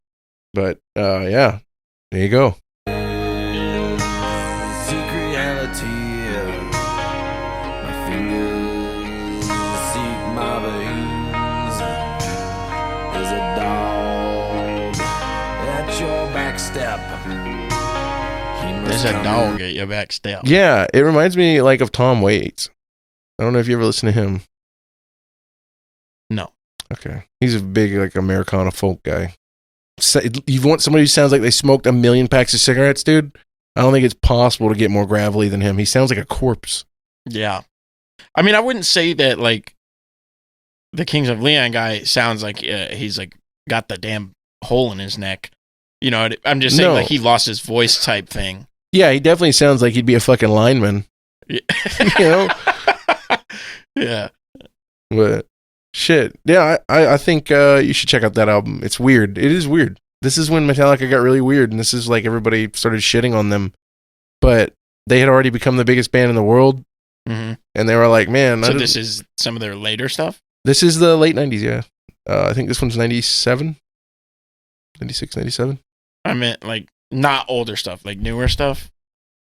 But, yeah. There you go. There's a dog at your back step. Yeah, it reminds me like of Tom Waits. I don't know if you ever listen to him. No. Okay. He's a big like Americana folk guy. You want somebody who sounds like they smoked 1 million packs of cigarettes, dude? I don't think it's possible to get more gravelly than him. He sounds like a corpse. Yeah. I mean, I wouldn't say that like the Kings of Leon guy sounds like he's like got the damn hole in his neck. You know, I'm just saying like he lost his voice type thing. Yeah, he definitely sounds like he'd be a fucking lineman. Yeah. You know? Yeah. But shit. Yeah, I think you should check out that album. It's weird. It is weird. This is when Metallica got really weird, and this is like everybody started shitting on them. But they had already become the biggest band in the world. Mm-hmm. And they were like, man. So this is some of their later stuff? This is the late 90s, yeah. I think this one's 97. 96, 97. I meant like not older stuff, like newer stuff.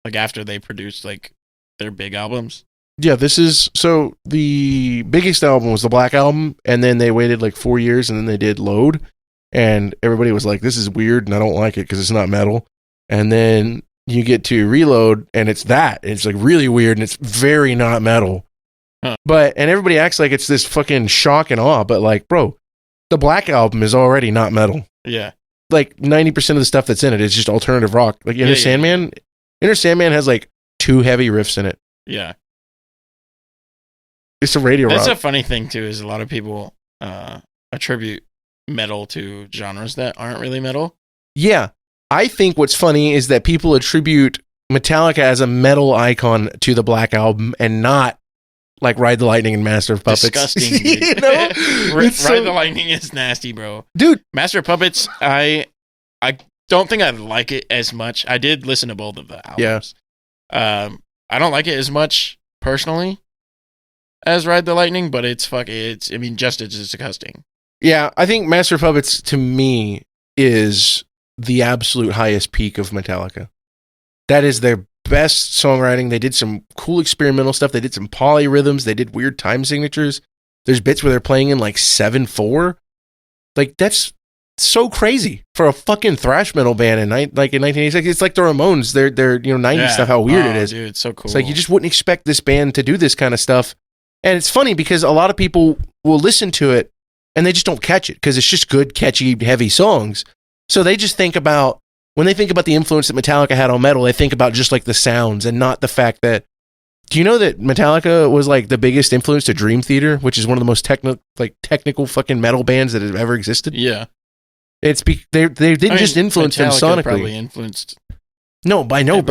Like after they produced like their big albums. Yeah, this is, so the biggest album was the Black Album, and then they waited like 4 years, and then they did Load, and everybody was like, this is weird, and I don't like it because it's not metal. And then you get to Reload, and it's that. It's like really weird, and it's very not metal. Huh. And everybody acts like it's this fucking shock and awe, but like, bro, the Black Album is already not metal. Yeah. Like 90% of the stuff that's in it is just alternative rock. Like Inner Sandman, Inner Sandman has like 2 heavy riffs in it. Yeah. It's a radio rock. That's a funny thing too, is a lot of people attribute metal to genres that aren't really metal. Yeah. I think what's funny is that people attribute Metallica as a metal icon to the Black Album and not like Ride the Lightning and Master of Puppets. Disgusting, dude. You know? Ride the Lightning is nasty, bro. Dude. Master of Puppets, I don't think I like it as much. I did listen to both of the albums. Yeah. I don't like it as much personally as Ride the Lightning, but it's just as disgusting. Yeah, I think Master of Puppets to me is the absolute highest peak of Metallica. That is their best songwriting. They did some cool experimental stuff. They did some polyrhythms. They did weird time signatures. There's bits where they're playing in like 7/4. Like that's so crazy for a fucking thrash metal band in 1986. It's like the Ramones. They're 90s stuff. How weird it is. Dude, it's so cool. It's like you just wouldn't expect this band to do this kind of stuff. And it's funny because a lot of people will listen to it and they just don't catch it because it's just good, catchy, heavy songs. So they just think about, when they think about the influence that Metallica had on metal, they think about just like the sounds and not the fact that, do you know that Metallica was like the biggest influence to Dream Theater, which is one of the most technical fucking metal bands that have ever existed? Yeah. They didn't just influence them sonically. Probably influenced. No, I know,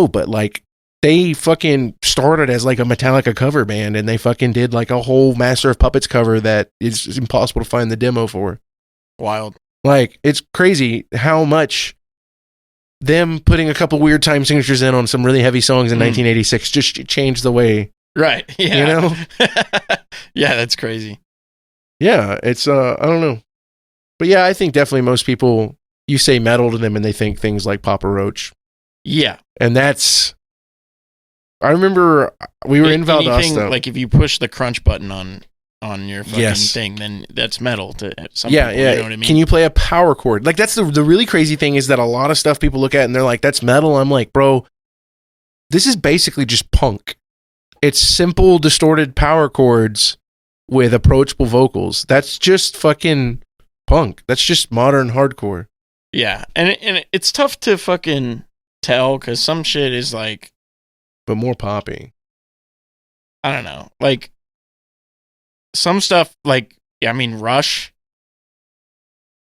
but like they fucking started as like a Metallica cover band and they fucking did like a whole Master of Puppets cover that is impossible to find the demo for. Wild. Like, it's crazy how much them putting a couple weird time signatures in on some really heavy songs in 1986 just changed the way. Right. Yeah. You know? Yeah, that's crazy. Yeah, it's I don't know. But yeah, I think definitely most people, you say metal to them and they think things like Papa Roach. Yeah. And that's, I remember we were in Valdosta. Like if you push the crunch button on your fucking thing, then that's metal to some people, you know what I mean? Can you play a power chord? Like that's the really crazy thing is that a lot of stuff people look at and they're like, that's metal. I'm like, bro, this is basically just punk. It's simple, distorted power chords with approachable vocals. That's just fucking punk. That's just modern hardcore. Yeah, and it's tough to fucking tell because some shit is like, but more poppy. I don't know, like some stuff. Like, I mean, Rush.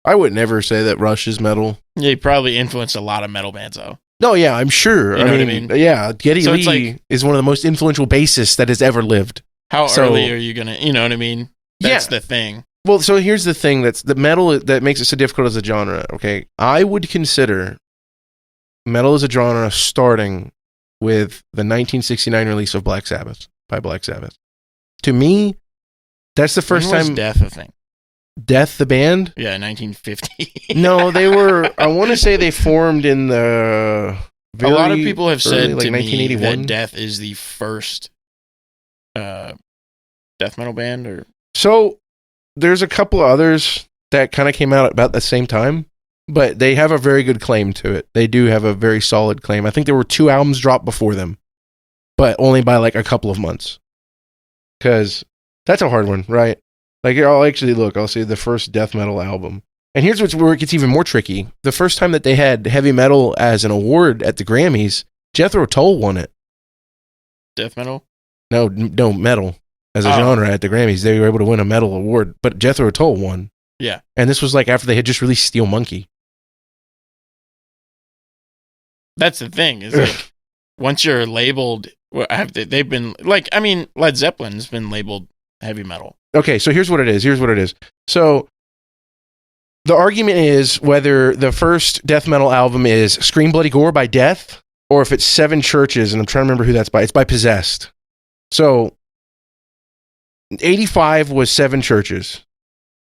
I would never say that Rush is metal. Yeah, he probably influenced a lot of metal bands, though. No, yeah, I'm sure. You know what I mean? Yeah, Geddy Lee is one of the most influential bassists that has ever lived. How early are you gonna? You know what I mean? That's the thing. Well, so here's the thing that's the metal that makes it so difficult as a genre, okay? I would consider metal as a genre starting with the 1969 release of Black Sabbath by Black Sabbath. To me, that's the first time. Death a thing? Death, the band? Yeah, 1950. No, they were, I want to say they formed in the a lot of people have said like to 1981. me that Death is the first death metal band. Or so there's a couple of others that kind of came out about the same time, but they have a very good claim to it. They do have a very solid claim. I think there were 2 albums dropped before them, but only by like a couple of months. Because that's a hard one, right? Like, I'll actually look. I'll see the first death metal album. And here's where it gets even more tricky. The first time that they had heavy metal as an award at the Grammys, Jethro Tull won it. Death metal? No, metal as a genre at the Grammys. They were able to win a metal award, but Jethro Tull won. Yeah. And this was like after they had just released Steel Monkey. That's the thing. Is like once you're labeled, they've been like, I mean, Led Zeppelin's been labeled heavy metal. Okay, so here's what it is. So the argument is whether the first death metal album is Scream Bloody Gore by Death or if it's Seven Churches, and I'm trying to remember who that's by. It's by Possessed. So 85 was Seven Churches,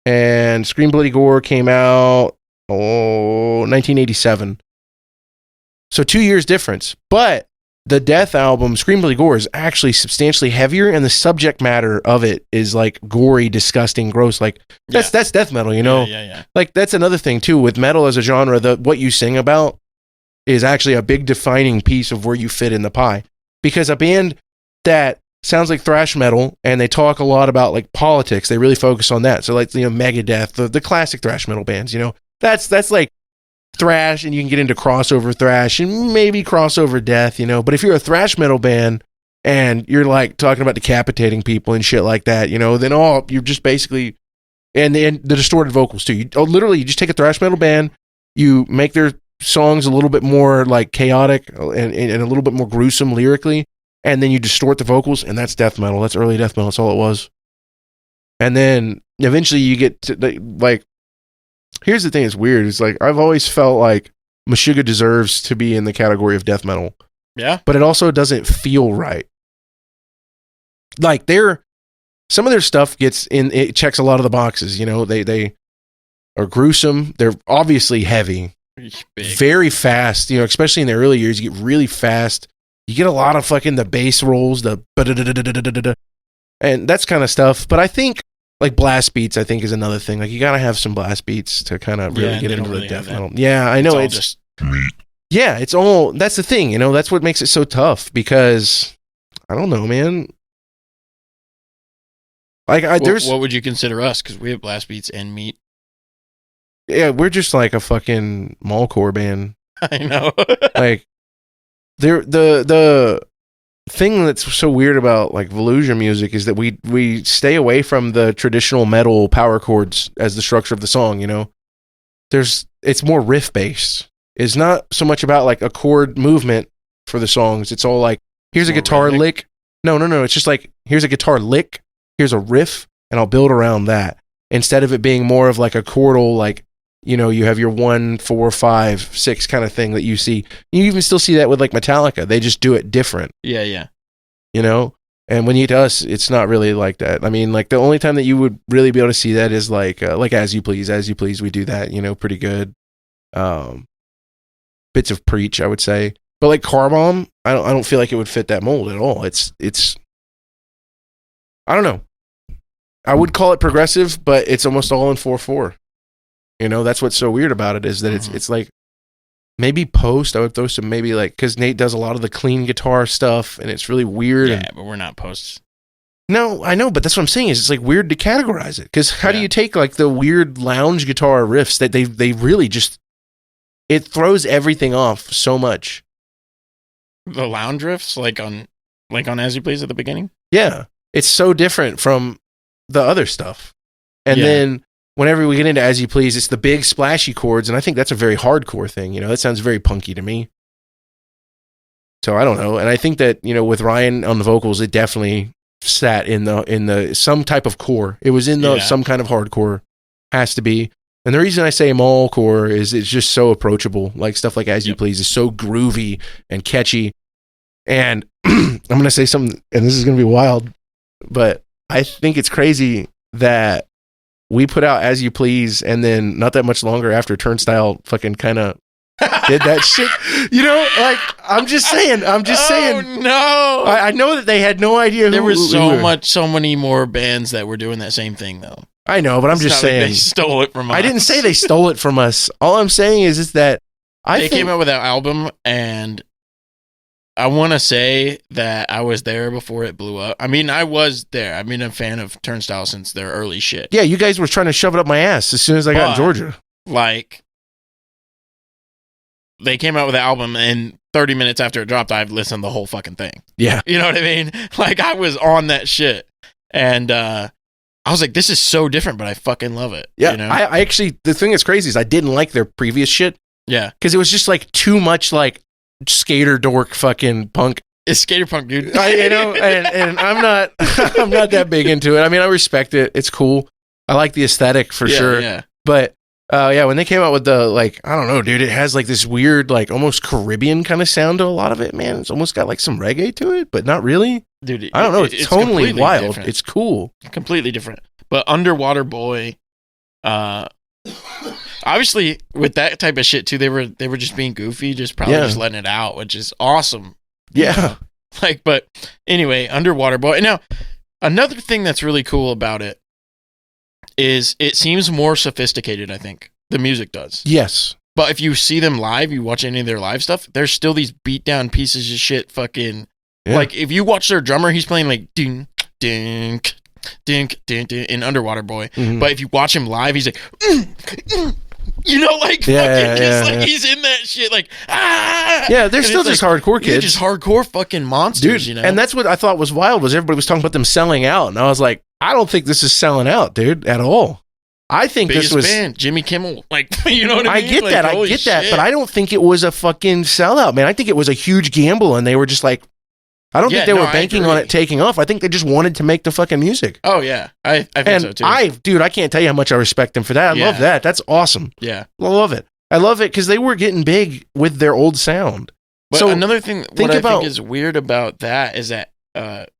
and Scream Bloody Gore came out 1987. So 2 years difference. But the Death album, Scream Bloody Gore, is actually substantially heavier, and the subject matter of it is like gory, disgusting, gross. Like that's death metal, you know? Yeah. Like that's another thing too with metal as a genre. What you sing about is actually a big defining piece of where you fit in the pie. Because a band that sounds like thrash metal and they talk a lot about like politics, they really focus on that. So like, you know, Megadeth, the classic thrash metal bands, you know, that's like thrash, and you can get into crossover thrash and maybe crossover death, you know. But if you're a thrash metal band and you're like talking about decapitating people and shit like that, you know, then you're just basically, and the distorted vocals too. You just take a thrash metal band, you make their songs a little bit more like chaotic and a little bit more gruesome lyrically, and then you distort the vocals, and that's death metal. That's early death metal. That's all it was. And then eventually you get to like, here's the thing that's weird. It's like, I've always felt like Meshuggah deserves to be in the category of death metal. Yeah. But it also doesn't feel right. Like some of their stuff it checks a lot of the boxes, you know. They are gruesome. They're obviously heavy. Big. Very fast, you know, especially in the early years, you get really fast. You get a lot of fucking the bass rolls, and that's kind of stuff. But I think like blast beats, I think is another thing. Like you gotta have some blast beats to kind of really get into the death metal. Yeah, I know it's that's the thing, you know, that's what makes it so tough because I don't know, man. Like what would you consider us? Because we have blast beats and meat. Yeah, we're just like a fucking mallcore band. I know. Like, the thing that's so weird about like Volusia music is that we stay away from the traditional metal power chords as the structure of the song. You know, it's more riff based. It's not so much about like a chord movement for the songs. It's all like here's a guitar rhythmic. lick. No. It's just like here's a guitar lick. Here's a riff, and I'll build around that instead of it being more of like a chordal like. You know, you have your 1, 4, 5, 6 kind of thing that you see. You even still see that with like Metallica. They just do it different. Yeah. You know? And when you to us, it's not really like that. I mean, like the only time that you would really be able to see that is like As You Please. As You Please, we do that, you know, pretty good. Bits of Preach, I would say. But like Car Bomb, I don't feel like it would fit that mold at all. It's I don't know. I would call it progressive, but it's almost all in 4/4. You know, that's what's so weird about it is that it's like maybe post. I would throw some maybe like because Nate does a lot of the clean guitar stuff and it's really weird. Yeah, but we're not posts. No, I know, but that's what I'm saying is it's like weird to categorize it because how do you take like the weird lounge guitar riffs that they really just it throws everything off so much. The lounge riffs like on As You Please at the beginning. Yeah, it's so different from the other stuff, and then. Whenever we get into As You Please, it's the big splashy chords, and I think that's a very hardcore thing. You know, that sounds very punky to me. So I don't know, and I think that you know, with Ryan on the vocals, it definitely sat in the some type of core. It was in the some kind of hardcore, has to be. And the reason I say mallcore is it's just so approachable. Like stuff like As You Please is so groovy and catchy. And I'm gonna say something, and this is gonna be wild, but I think it's crazy that. We put out As You Please, and then not that much longer after Turnstile fucking kind of did that shit. You know, like, I'm just saying. Oh, no. I know that they had no idea there was so many more bands that were doing that same thing, though. I know, but I'm just saying. Like they stole it from us. I didn't say they stole it from us. All I'm saying is that they came out with that album, and I want to say that I was there before it blew up. I mean, I was there. I've been a fan of Turnstile since their early shit. Yeah, you guys were trying to shove it up my ass as soon as I got in Georgia. Like, they came out with the album, and 30 minutes after it dropped, I've listened to the whole fucking thing. Yeah. You know what I mean? Like, I was on that shit. And I was like, this is so different, but I fucking love it. Yeah, you know? I actually, the thing that's crazy is I didn't like their previous shit. Yeah. Because it was just like too much like, skater dork fucking punk. It's skater punk, dude. You know, and I'm not I'm not that big into it. I mean, I respect it. It's cool. I like the aesthetic for sure. Yeah. But when they came out with the like, I don't know, dude, it has like this weird, like almost Caribbean kind of sound to a lot of it, man. It's almost got like some reggae to it, but not really. Dude, I don't know. It's totally wild. Different. It's cool. Completely different. But Underwater Boy, obviously, with that type of shit too, they were just being goofy, just letting it out, which is awesome. Yeah. You know? Like, but anyway, Underwater Boy. Now, another thing that's really cool about it is it seems more sophisticated. I think the music does. Yes. But if you see them live, you watch any of their live stuff, there's still these beat down pieces of shit. Fucking like if you watch their drummer, he's playing like ding ding. Dink, dink, dink, in Underwater Boy. Mm-hmm. But if you watch him live, he's like, you know, like, he's in that shit, like, Yeah, they're still just like, hardcore kids. They're just hardcore fucking monsters, dude, you know? And that's what I thought was wild, was everybody was talking about them selling out. And I was like, I don't think this is selling out, dude, at all. I think biggest this was band, Jimmy Kimmel. Like, you know what I mean? I get like, that, but I don't think it was a fucking sellout, man. I think it was a huge gamble, and they were just like, I don't think they were banking on it taking off. I think they just wanted to make the fucking music. Oh, yeah. I think so, too. I can't tell you how much I respect them for that. I love that. That's awesome. Yeah. I love it. I love it because they were getting big with their old sound. But So, another thing, think what I about- think is weird about that is that at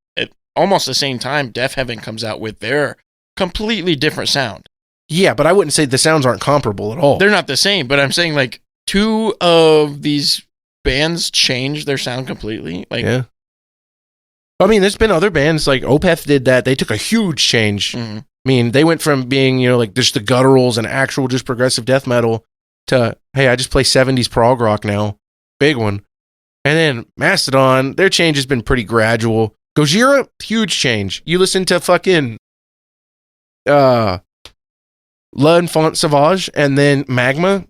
almost the same time, Def Heaven comes out with their completely different sound. Yeah, but I wouldn't say the sounds aren't comparable at all. They're not the same, but I'm saying like two of these bands change their sound completely. Like, Yeah. I mean, there's been other bands like Opeth did that. They took a huge change. mhm. I mean, they went from being, like just the gutturals and actual just progressive death metal to, hey, I just play 70s prog rock now. Big one. And then Mastodon, their change has been pretty gradual. Gojira, huge change. You listen to fucking L'Enfant Sauvage and then Magma.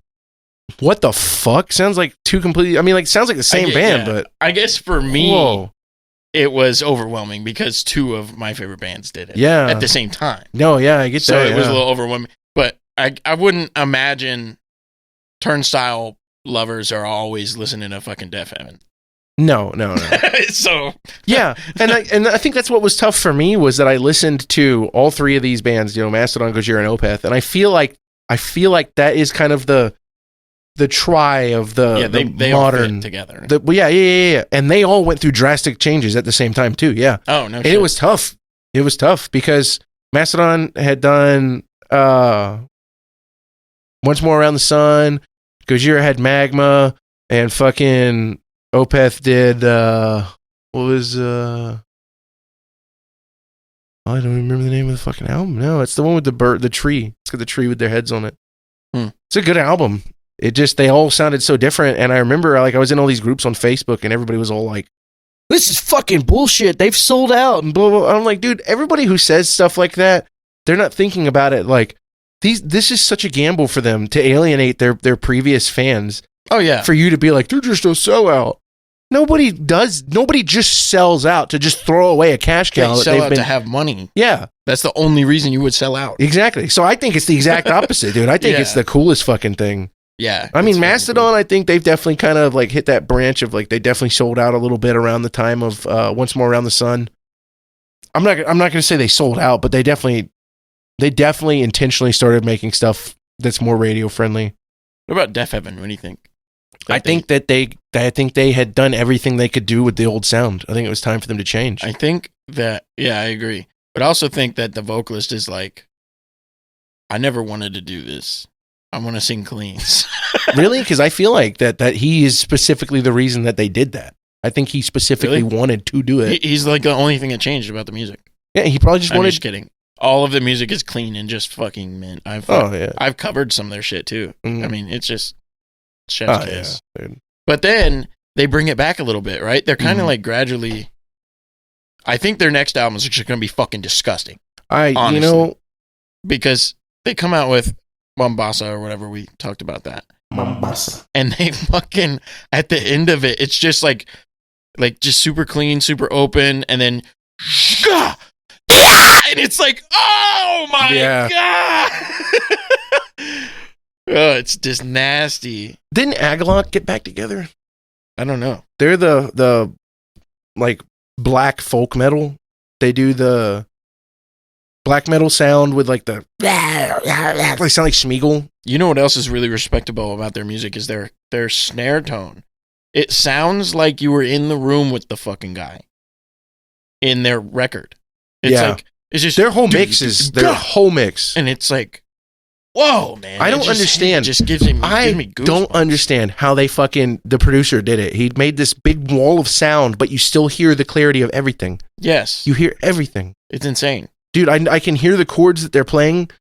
What the fuck? Sounds like two completely, I mean, like, sounds like the same band, but I guess for me, whoa. it was overwhelming because two of my favorite bands did it Yeah. at the same time. No, yeah, I get So that. it was a yeah. little overwhelming. But I wouldn't imagine Turnstile lovers are always listening to fucking Def Heaven. No. So Yeah, and I think that's what was tough for me was that I listened to all three of these bands, Mastodon, Gojira, and Opeth, and I feel like that is kind of the try of the they all modern fit together. Yeah, and they all went through drastic changes at the same time too. Yeah, Oh no! and it was tough. It was tough because Mastodon had done Once More Around the Sun, Gojira had Magma, and fucking Opeth did what was I don't remember the name of the fucking album. No, it's the one with the tree. It's got the tree with their heads on it. It's a good album. It just, they all sounded so different. And I remember, like, I was in all these groups on Facebook and everybody was all like, this is fucking bullshit. They've sold out and blah, blah, blah. I'm like, dude, everybody who says stuff like that, they're not thinking about it. Like, this is such a gamble for them to alienate their previous fans. Oh yeah. For you to be like, they're just a sellout. Nobody just sells out to just throw away a cash cow. They sell out to have money. Yeah. That's the only reason you would sell out. Exactly. So I think it's the exact opposite, dude. I think it's the coolest fucking thing. Yeah. I mean, it's Mastodon, cool. I think they've definitely kind of like hit that branch of like, they definitely sold out a little bit around the time of Once More Around the Sun. I'm not going to say they sold out, but they definitely intentionally started making stuff that's more radio friendly. What about Def Heaven? What do you think? I think they had done everything they could do with the old sound. I think it was time for them to change. I think that, yeah, I agree. But I also think that the vocalist is like, I never wanted to do this. I want to sing cleans. Really? Because I feel like that he is specifically the reason that they did that. I think he specifically wanted to do it. He's like the only thing that changed about the music. Yeah, he probably just I'm wanted. just kidding. All of the music is clean and just fucking mint. I've covered some of their shit too. Mhm. I mean, it's just chef's Oh, kiss. yeah, dude. But then they bring it back a little bit, right? They're kind of like gradually. I think their next album is just going to be fucking disgusting honestly. Because they come out with Mombasa or whatever, we talked about that. Mombasa. And they fucking, at the end of it, it's just like just super clean, super open, and then and it's like, oh my God. Oh, it's just nasty. Didn't Agalloch get back together? I don't know. They're the like black folk metal. They do the black metal sound with like the they sound like Smeagol. You know what else is really respectable about their music is their snare tone. It sounds like you were in the room with the fucking guy in their record. It's like, it's just their whole mix is their whole mix. And it's like, whoa, man. I don't understand. It just gives me goosebumps. Don't understand how the producer did it. He made this big wall of sound, but you still hear the clarity of everything. Yes. You hear everything. It's insane. Dude, I can hear the chords that they're playing,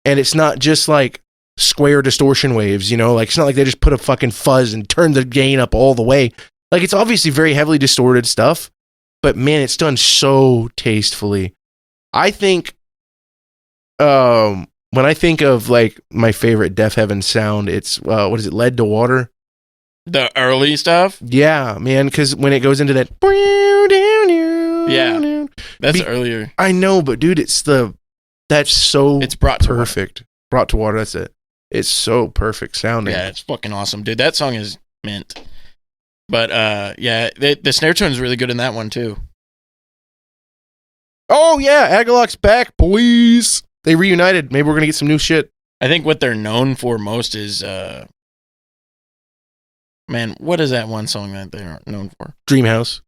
and it's not just like square distortion waves, like it's not like they just put a fucking fuzz and turn the gain up all the way. Like, it's obviously very heavily distorted stuff, but man, it's done so tastefully. I think when I think of like my favorite Def Heaven sound, it's what is it, Lead to Water? The early stuff? Yeah, man, because when it goes into that that's earlier. I know, but dude, it's brought to perfect. Brought to water, that's it. It's so perfect sounding. Yeah, it's fucking awesome, dude. That song is mint. But yeah, the snare tone is really good in that one too. Oh yeah, Agalloch's back, boys. They reunited. Maybe we're gonna get some new shit. I think what they're known for most is man, what is that one song that they aren't known for? Dreamhouse.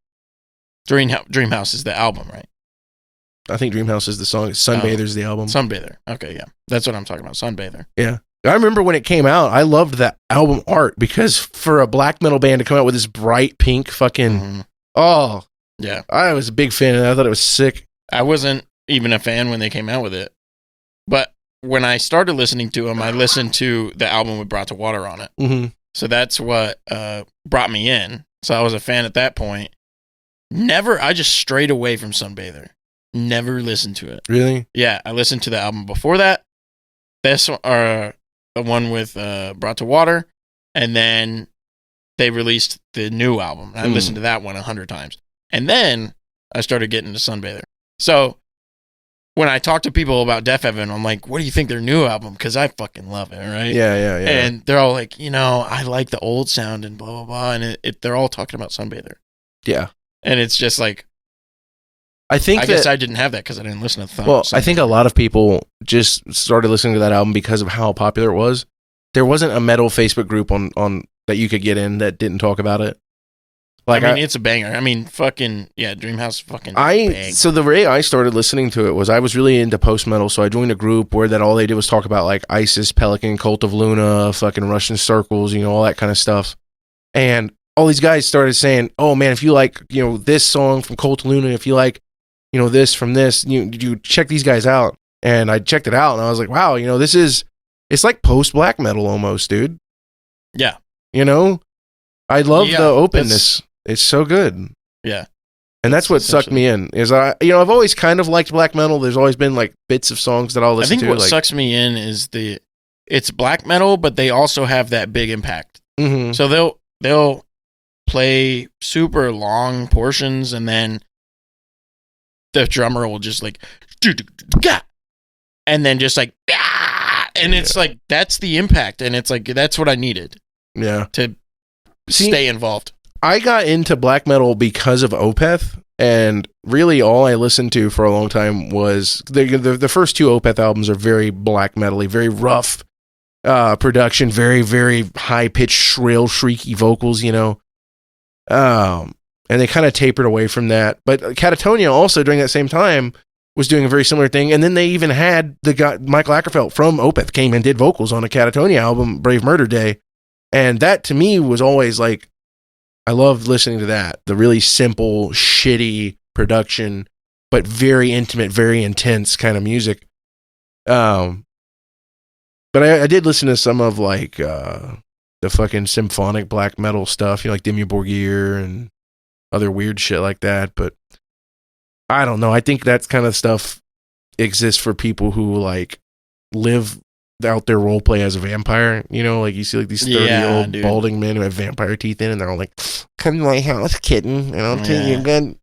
Dreamhouse is the album, right? I think Dreamhouse is the song. Sunbather's the album. Sunbather. Okay, yeah. That's what I'm talking about. Sunbather. Yeah. I remember when it came out, I loved that album art because for a black metal band to come out with this bright pink fucking... Oh. Yeah. I was a big fan of that. I thought it was sick. I wasn't even a fan when they came out with it. But when I started listening to them, I listened to the album with Brought to Water on it. Mm-hmm. So that's what brought me in. So I was a fan at that point. I just strayed away from Sunbather. Never listened to it. Really? Yeah, I listened to the album before that. This the one with Brought to Water, and then they released the new album. I listened to that one 100 times. And then I started getting to Sunbather. So when I talk to people about Death Heaven, I'm like, what do you think their new album? Because I fucking love it, right? Yeah. And they're all like, I like the old sound and blah, blah, blah. And they're all talking about Sunbather. Yeah. And it's just like, I guess I didn't have that because I didn't listen to I think a lot of people just started listening to that album because of how popular it was. There wasn't a metal Facebook group on that you could get in that didn't talk about it. Like, I mean, it's a banger. I mean, fucking, yeah, Dreamhouse fucking bang. So the way I started listening to it was I was really into post-metal, so I joined a group where that all they did was talk about, like, ISIS, Pelican, Cult of Luna, fucking Russian Circles, all that kind of stuff. And all these guys started saying, oh, man, if you like, this song from Cult of Luna, if you like, this from this, you check these guys out. And I checked it out, and I was like, wow, it's like post-black metal almost, dude. Yeah. I love the openness. It's so good. Yeah. And that's what sucked me in. Is I've always kind of liked black metal. There's always been like bits of songs that I'll listen to. I think what sucks me in is it's black metal, but they also have that big impact. Mm-hmm. So they'll play super long portions, and then the drummer will just like, and then just like, and it's like, that's the impact. And it's like, that's what I needed. Yeah. To stay involved. I got into black metal because of Opeth, and really all I listened to for a long time was the first two Opeth albums are very black metal-y, very rough production, very, very high-pitched, shrill, shrieky vocals, and they kind of tapered away from that. But Catatonia also, during that same time, was doing a very similar thing, and then they even had the guy, Michael Ackerfeld from Opeth, came and did vocals on a Catatonia album, Brave Murder Day, and that, to me, was always like, I loved listening to that. The really simple, shitty production, but very intimate, very intense kind of music. But I did listen to some of like the fucking symphonic black metal stuff, like Dimmu Borgir and other weird shit like that. But I don't know. I think that kind of stuff exists for people who like live out their role play as a vampire, like you see like these 30-year-old balding men who have vampire teeth in, and they're all like, come to my house, kitten, and I'll tell you good.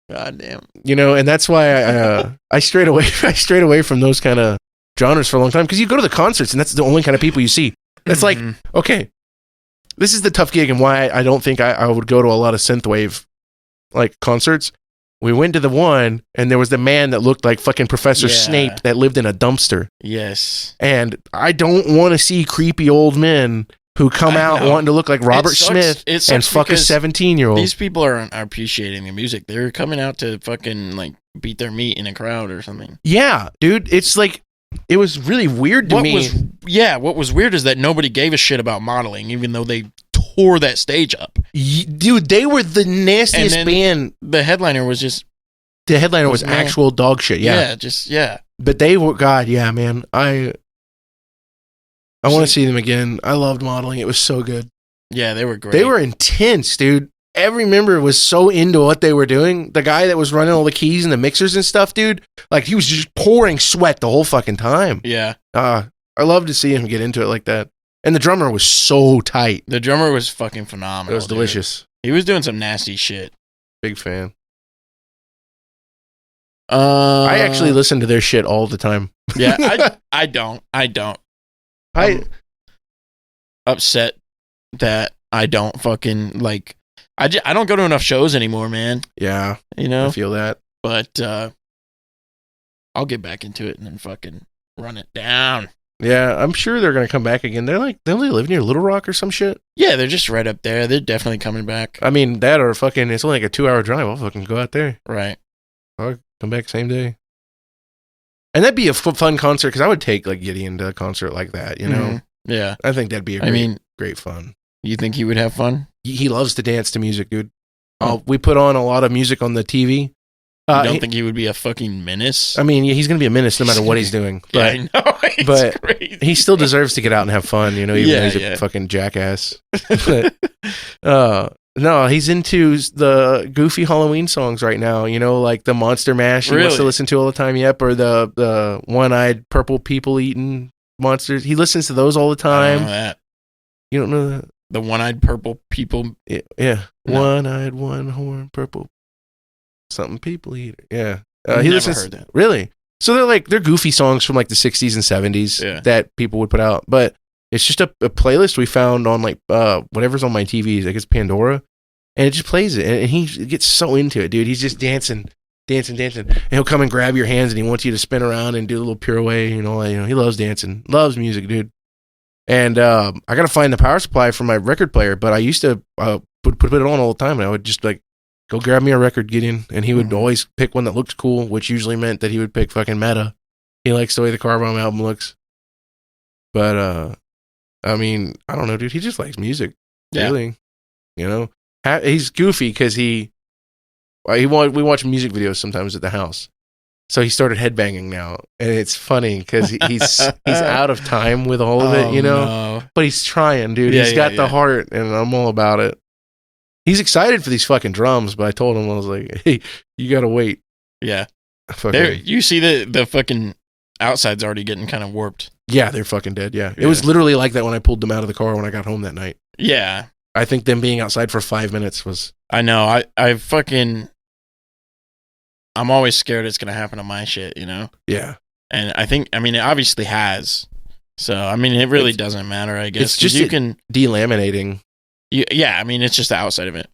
God damn. And that's why I strayed away from those kind of genres for a long time, because you go to the concerts and that's the only kind of people you see. It's like, okay, this is the tough gig, and why I don't think I would go to a lot of synthwave like concerts. We went to the one, and there was the man that looked like fucking Professor Snape that lived in a dumpster. Yes. And I don't want to see creepy old men who come out wanting to look like Robert Smith and fuck a 17-year-old. These people are appreciating the music. They're coming out to fucking like beat their meat in a crowd or something. Yeah, dude. It's like, it was really weird to me. What was weird is that nobody gave a shit about modeling, even though they tore that stage up. Dude, they were the nastiest band. The headliner was just... The headliner was actual dog shit, yeah. But they were... God, yeah, man. I want to see them again. I loved modeling. It was so good. Yeah, they were great. They were intense, dude. Every member was so into what they were doing. The guy that was running all the keys and the mixers and stuff, dude, like he was just pouring sweat the whole fucking time. Yeah. I love to see him get into it like that. And the drummer was so tight. The drummer was fucking phenomenal. It was delicious. He was doing some nasty shit. Big fan. I actually listen to their shit all the time. Yeah, I don't. I'm upset that I don't fucking like. I don't go to enough shows anymore, man. Yeah, I feel that. But I'll get back into it and then fucking run it down. Yeah, I'm sure they're gonna come back again. They only live near Little Rock or some shit. Yeah, they're just right up there. They're definitely coming back. I mean, that or fucking, it's only like a 2-hour drive. I'll fucking go out there. Right. I'll come back same day. And that'd be a fun concert because I would take like Gideon to a concert like that, you know? Mm-hmm. Yeah. I think that'd be great fun. You think he would have fun? He loves to dance to music, dude. We put on a lot of music on the TV. You don't think he would be a fucking menace? I mean, he's going to be a menace no matter what he's doing. But, yeah, I know. But crazy. he still deserves to get out and have fun, you know, even though he's a fucking jackass. No, he's into the goofy Halloween songs right now, you know, like the Monster Mash he wants to listen to all the time, or the one-eyed purple people eating monsters. He listens to those all the time. I don't know that. You don't know that? The one-eyed purple people? Yeah. No. One-eyed, one-horn, purple something people eat. Yeah. He listens. Heard that. Really? So they're goofy songs from like the 60s and 70s that people would put out. But it's just a playlist we found on like whatever's on my TV. I guess Pandora. And it just plays it. And he gets so into it, dude. He's just dancing. And he'll come and grab your hands and he wants you to spin around and do a little pirouette and all that. You know, he loves dancing. Loves music, dude. And I got to find the power supply for my record player. But I used to put it on all the time. And I would just like, go grab me a record, Gideon. And he would always pick one that looked cool, which usually meant that he would pick fucking Meta. He likes the way the Car Bomb album looks. But, I mean, I don't know, dude. He just likes music. Yeah. Really. You know? He's goofy because we watch music videos sometimes at the house. So he started headbanging now. And it's funny because he's out of time with all of it, you know? No. But he's trying, dude. He's got the heart, and I'm all about it. He's excited for these fucking drums, but I told him, I was like, hey, you gotta wait. Yeah. You see the fucking outside's already getting kind of warped. Yeah, they're fucking dead, yeah. It was literally like that when I pulled them out of the car when I got home that night. Yeah. I think them being outside for 5 minutes was... I know. I'm always scared it's gonna happen to my shit, you know? Yeah. And it obviously has. So, it really doesn't matter, I guess. It's just you can... delaminating. Yeah, it's just the outside of it.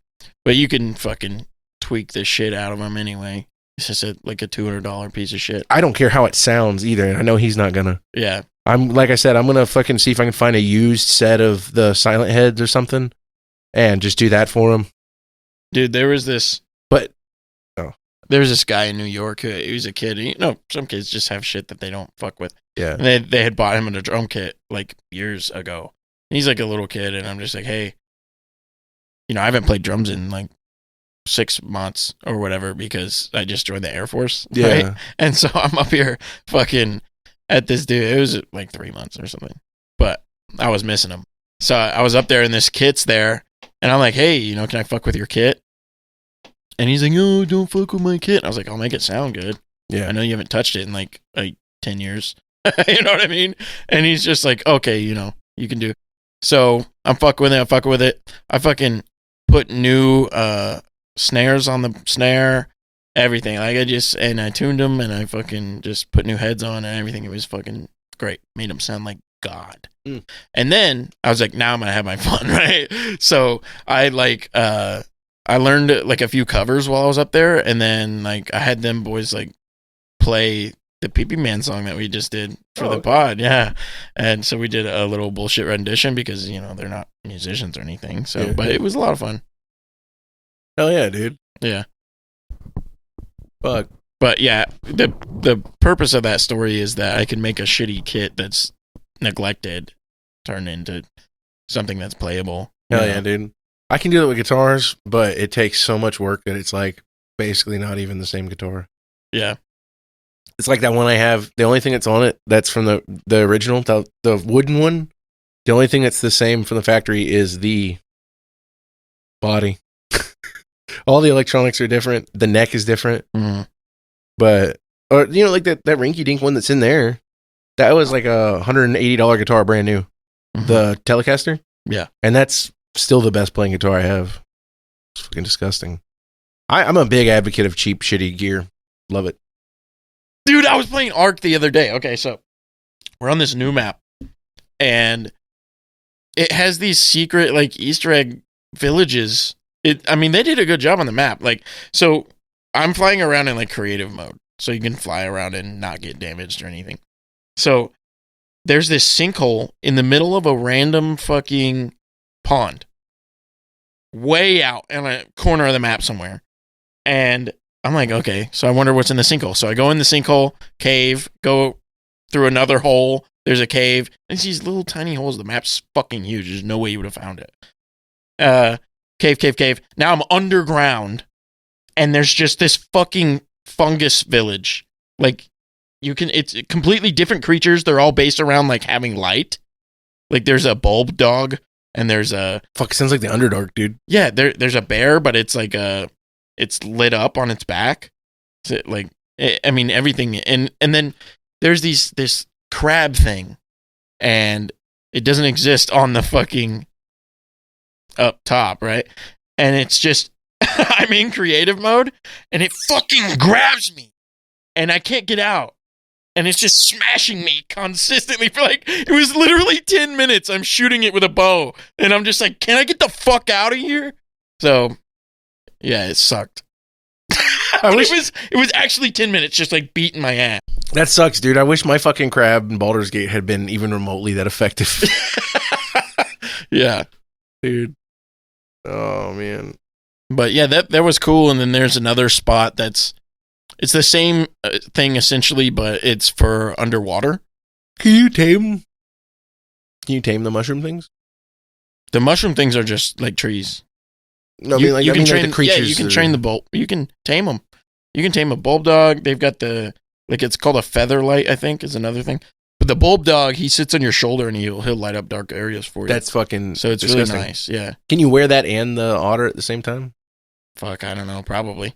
But you can fucking tweak the shit out of them anyway. It's just like a $200 piece of shit. I don't care how it sounds either. And I know he's not gonna. Yeah. Like I said, I'm gonna fucking see if I can find a used set of the Silent Heads or something and just do that for him. Dude, there was this... There was this guy in New York he was a kid. Some kids just have shit that they don't fuck with. Yeah. And they had bought him a drum kit like years ago. And he's like a little kid, and I'm just like, hey... I haven't played drums in like 6 months or whatever because I just joined the Air Force. Yeah. Right? And so I'm up here fucking at this dude. It was like 3 months or something, but I was missing him. So I was up there and this kit's there and I'm like, hey, can I fuck with your kit? And he's like, no, don't fuck with my kit. I was like, I'll make it sound good. Yeah. I know you haven't touched it in like 10 years. You know what I mean? And he's just like, okay, you can do it. So I'm fucking with it. I fucking put new snares on the snare, everything. Like I tuned them and I fucking just put new heads on and everything. It was fucking great. Made them sound like God. And then I was like, now I'm gonna have my fun, right? So I learned like a few covers while I was up there, and then like I had them boys like play the Pee Pee Man song that we just did for the pod, yeah. And so we did a little bullshit rendition because they're not musicians or anything. So, but it was a lot of fun. Hell yeah, dude. Yeah. Fuck. But yeah, the purpose of that story is that I can make a shitty kit that's neglected turn into something that's playable. Hell yeah, dude. I can do that with guitars, but it takes so much work that it's like basically not even the same guitar. Yeah. It's like that one I have. The only thing that's on it that's from the original, the wooden one. The only thing that's the same from the factory is the body. All the electronics are different. The neck is different. Mm. But like that rinky dink one that's in there. That was like a $180 guitar, brand new. Mm-hmm. The Telecaster. Yeah, and that's still the best playing guitar I have. It's fucking disgusting. I'm a big advocate of cheap, shitty gear. Love it. Dude, I was playing Ark the other day. Okay, so we're on this new map, and it has these secret, like, Easter egg villages. They did a good job on the map. Like, so I'm flying around in, like, creative mode, so you can fly around and not get damaged or anything. So there's this sinkhole in the middle of a random fucking pond, way out in a corner of the map somewhere. And I'm like, okay, so I wonder what's in the sinkhole. So I go in the sinkhole, cave, go through another hole. There's a cave. And it's these little tiny holes. The map's fucking huge. There's no way you would have found it. Cave. Now I'm underground, and there's just this fucking fungus village. Like, it's completely different creatures. They're all based around, like, having light. Like, there's a bulb dog, and there's a... Fuck, sounds like the Underdark, dude. Yeah, there's a bear, but it's like it's lit up on its back. So, like, I mean, everything. And then there's this crab thing, and it doesn't exist on the fucking up top, right? And it's just, I'm in creative mode, and it fucking grabs me, and I can't get out. And it's just smashing me consistently for like, it was literally 10 minutes. I'm shooting it with a bow, and I'm just like, can I get the fuck out of here? So, yeah, it sucked. It was actually 10 minutes just like beating my ass. That sucks, dude. I wish my fucking crab in Baldur's Gate had been even remotely that effective. Yeah. Dude. Oh, man. But yeah, that was cool. And then there's another spot it's the same thing essentially, but it's for underwater. Can you tame the mushroom things? The mushroom things are just like trees. No, I mean train the creatures. Yeah, you can train the bulb. You can tame them. You can tame a bulb dog. They've got it's called a featherlight, I think, is another thing. But the bulb dog, he sits on your shoulder and he'll light up dark areas for you. That's fucking so it's disgusting. Really nice. Yeah. Can you wear that and the otter at the same time? Fuck, I don't know. Probably.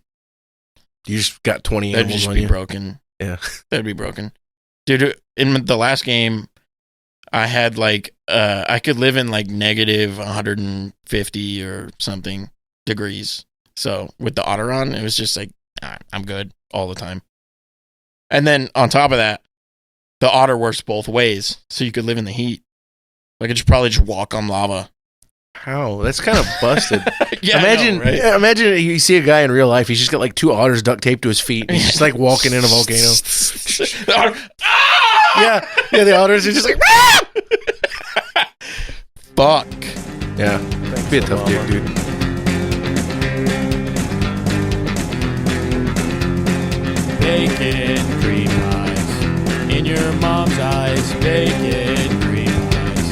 You just got 20 That'd animals just on be you. broken. Yeah. That'd be broken. Dude, in the last game, I had like, I could live in like negative 150 or something degrees. So with the otter on, it was just like, I'm good all the time. And then on top of that, the otter works both ways. So you could live in the heat. I could just walk on lava. How? That's kind of busted. Yeah, imagine, I know, right? Imagine you see a guy in real life. He's just got like 2 otters duct taped to his feet. And he's just like walking in a volcano. The otter, ah! Yeah, the otters are just like, ah! Fuck. Yeah, be a tough dude. Bacon cream pies in your mom's eyes. Bacon cream pies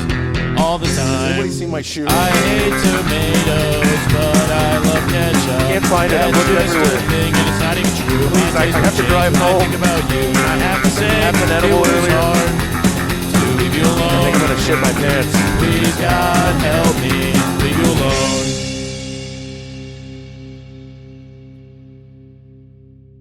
all the time. Everybody see my shoe? I hate tomatoes, but I love ketchup. Can't find it. I'm looking everywhere. Thing, and it's not even true. Please, I have to drive home. I think about you, and I have to say Have an edible it was earlier. hard to leave you alone. I think I'm gonna shit my pants. Please, God, help me.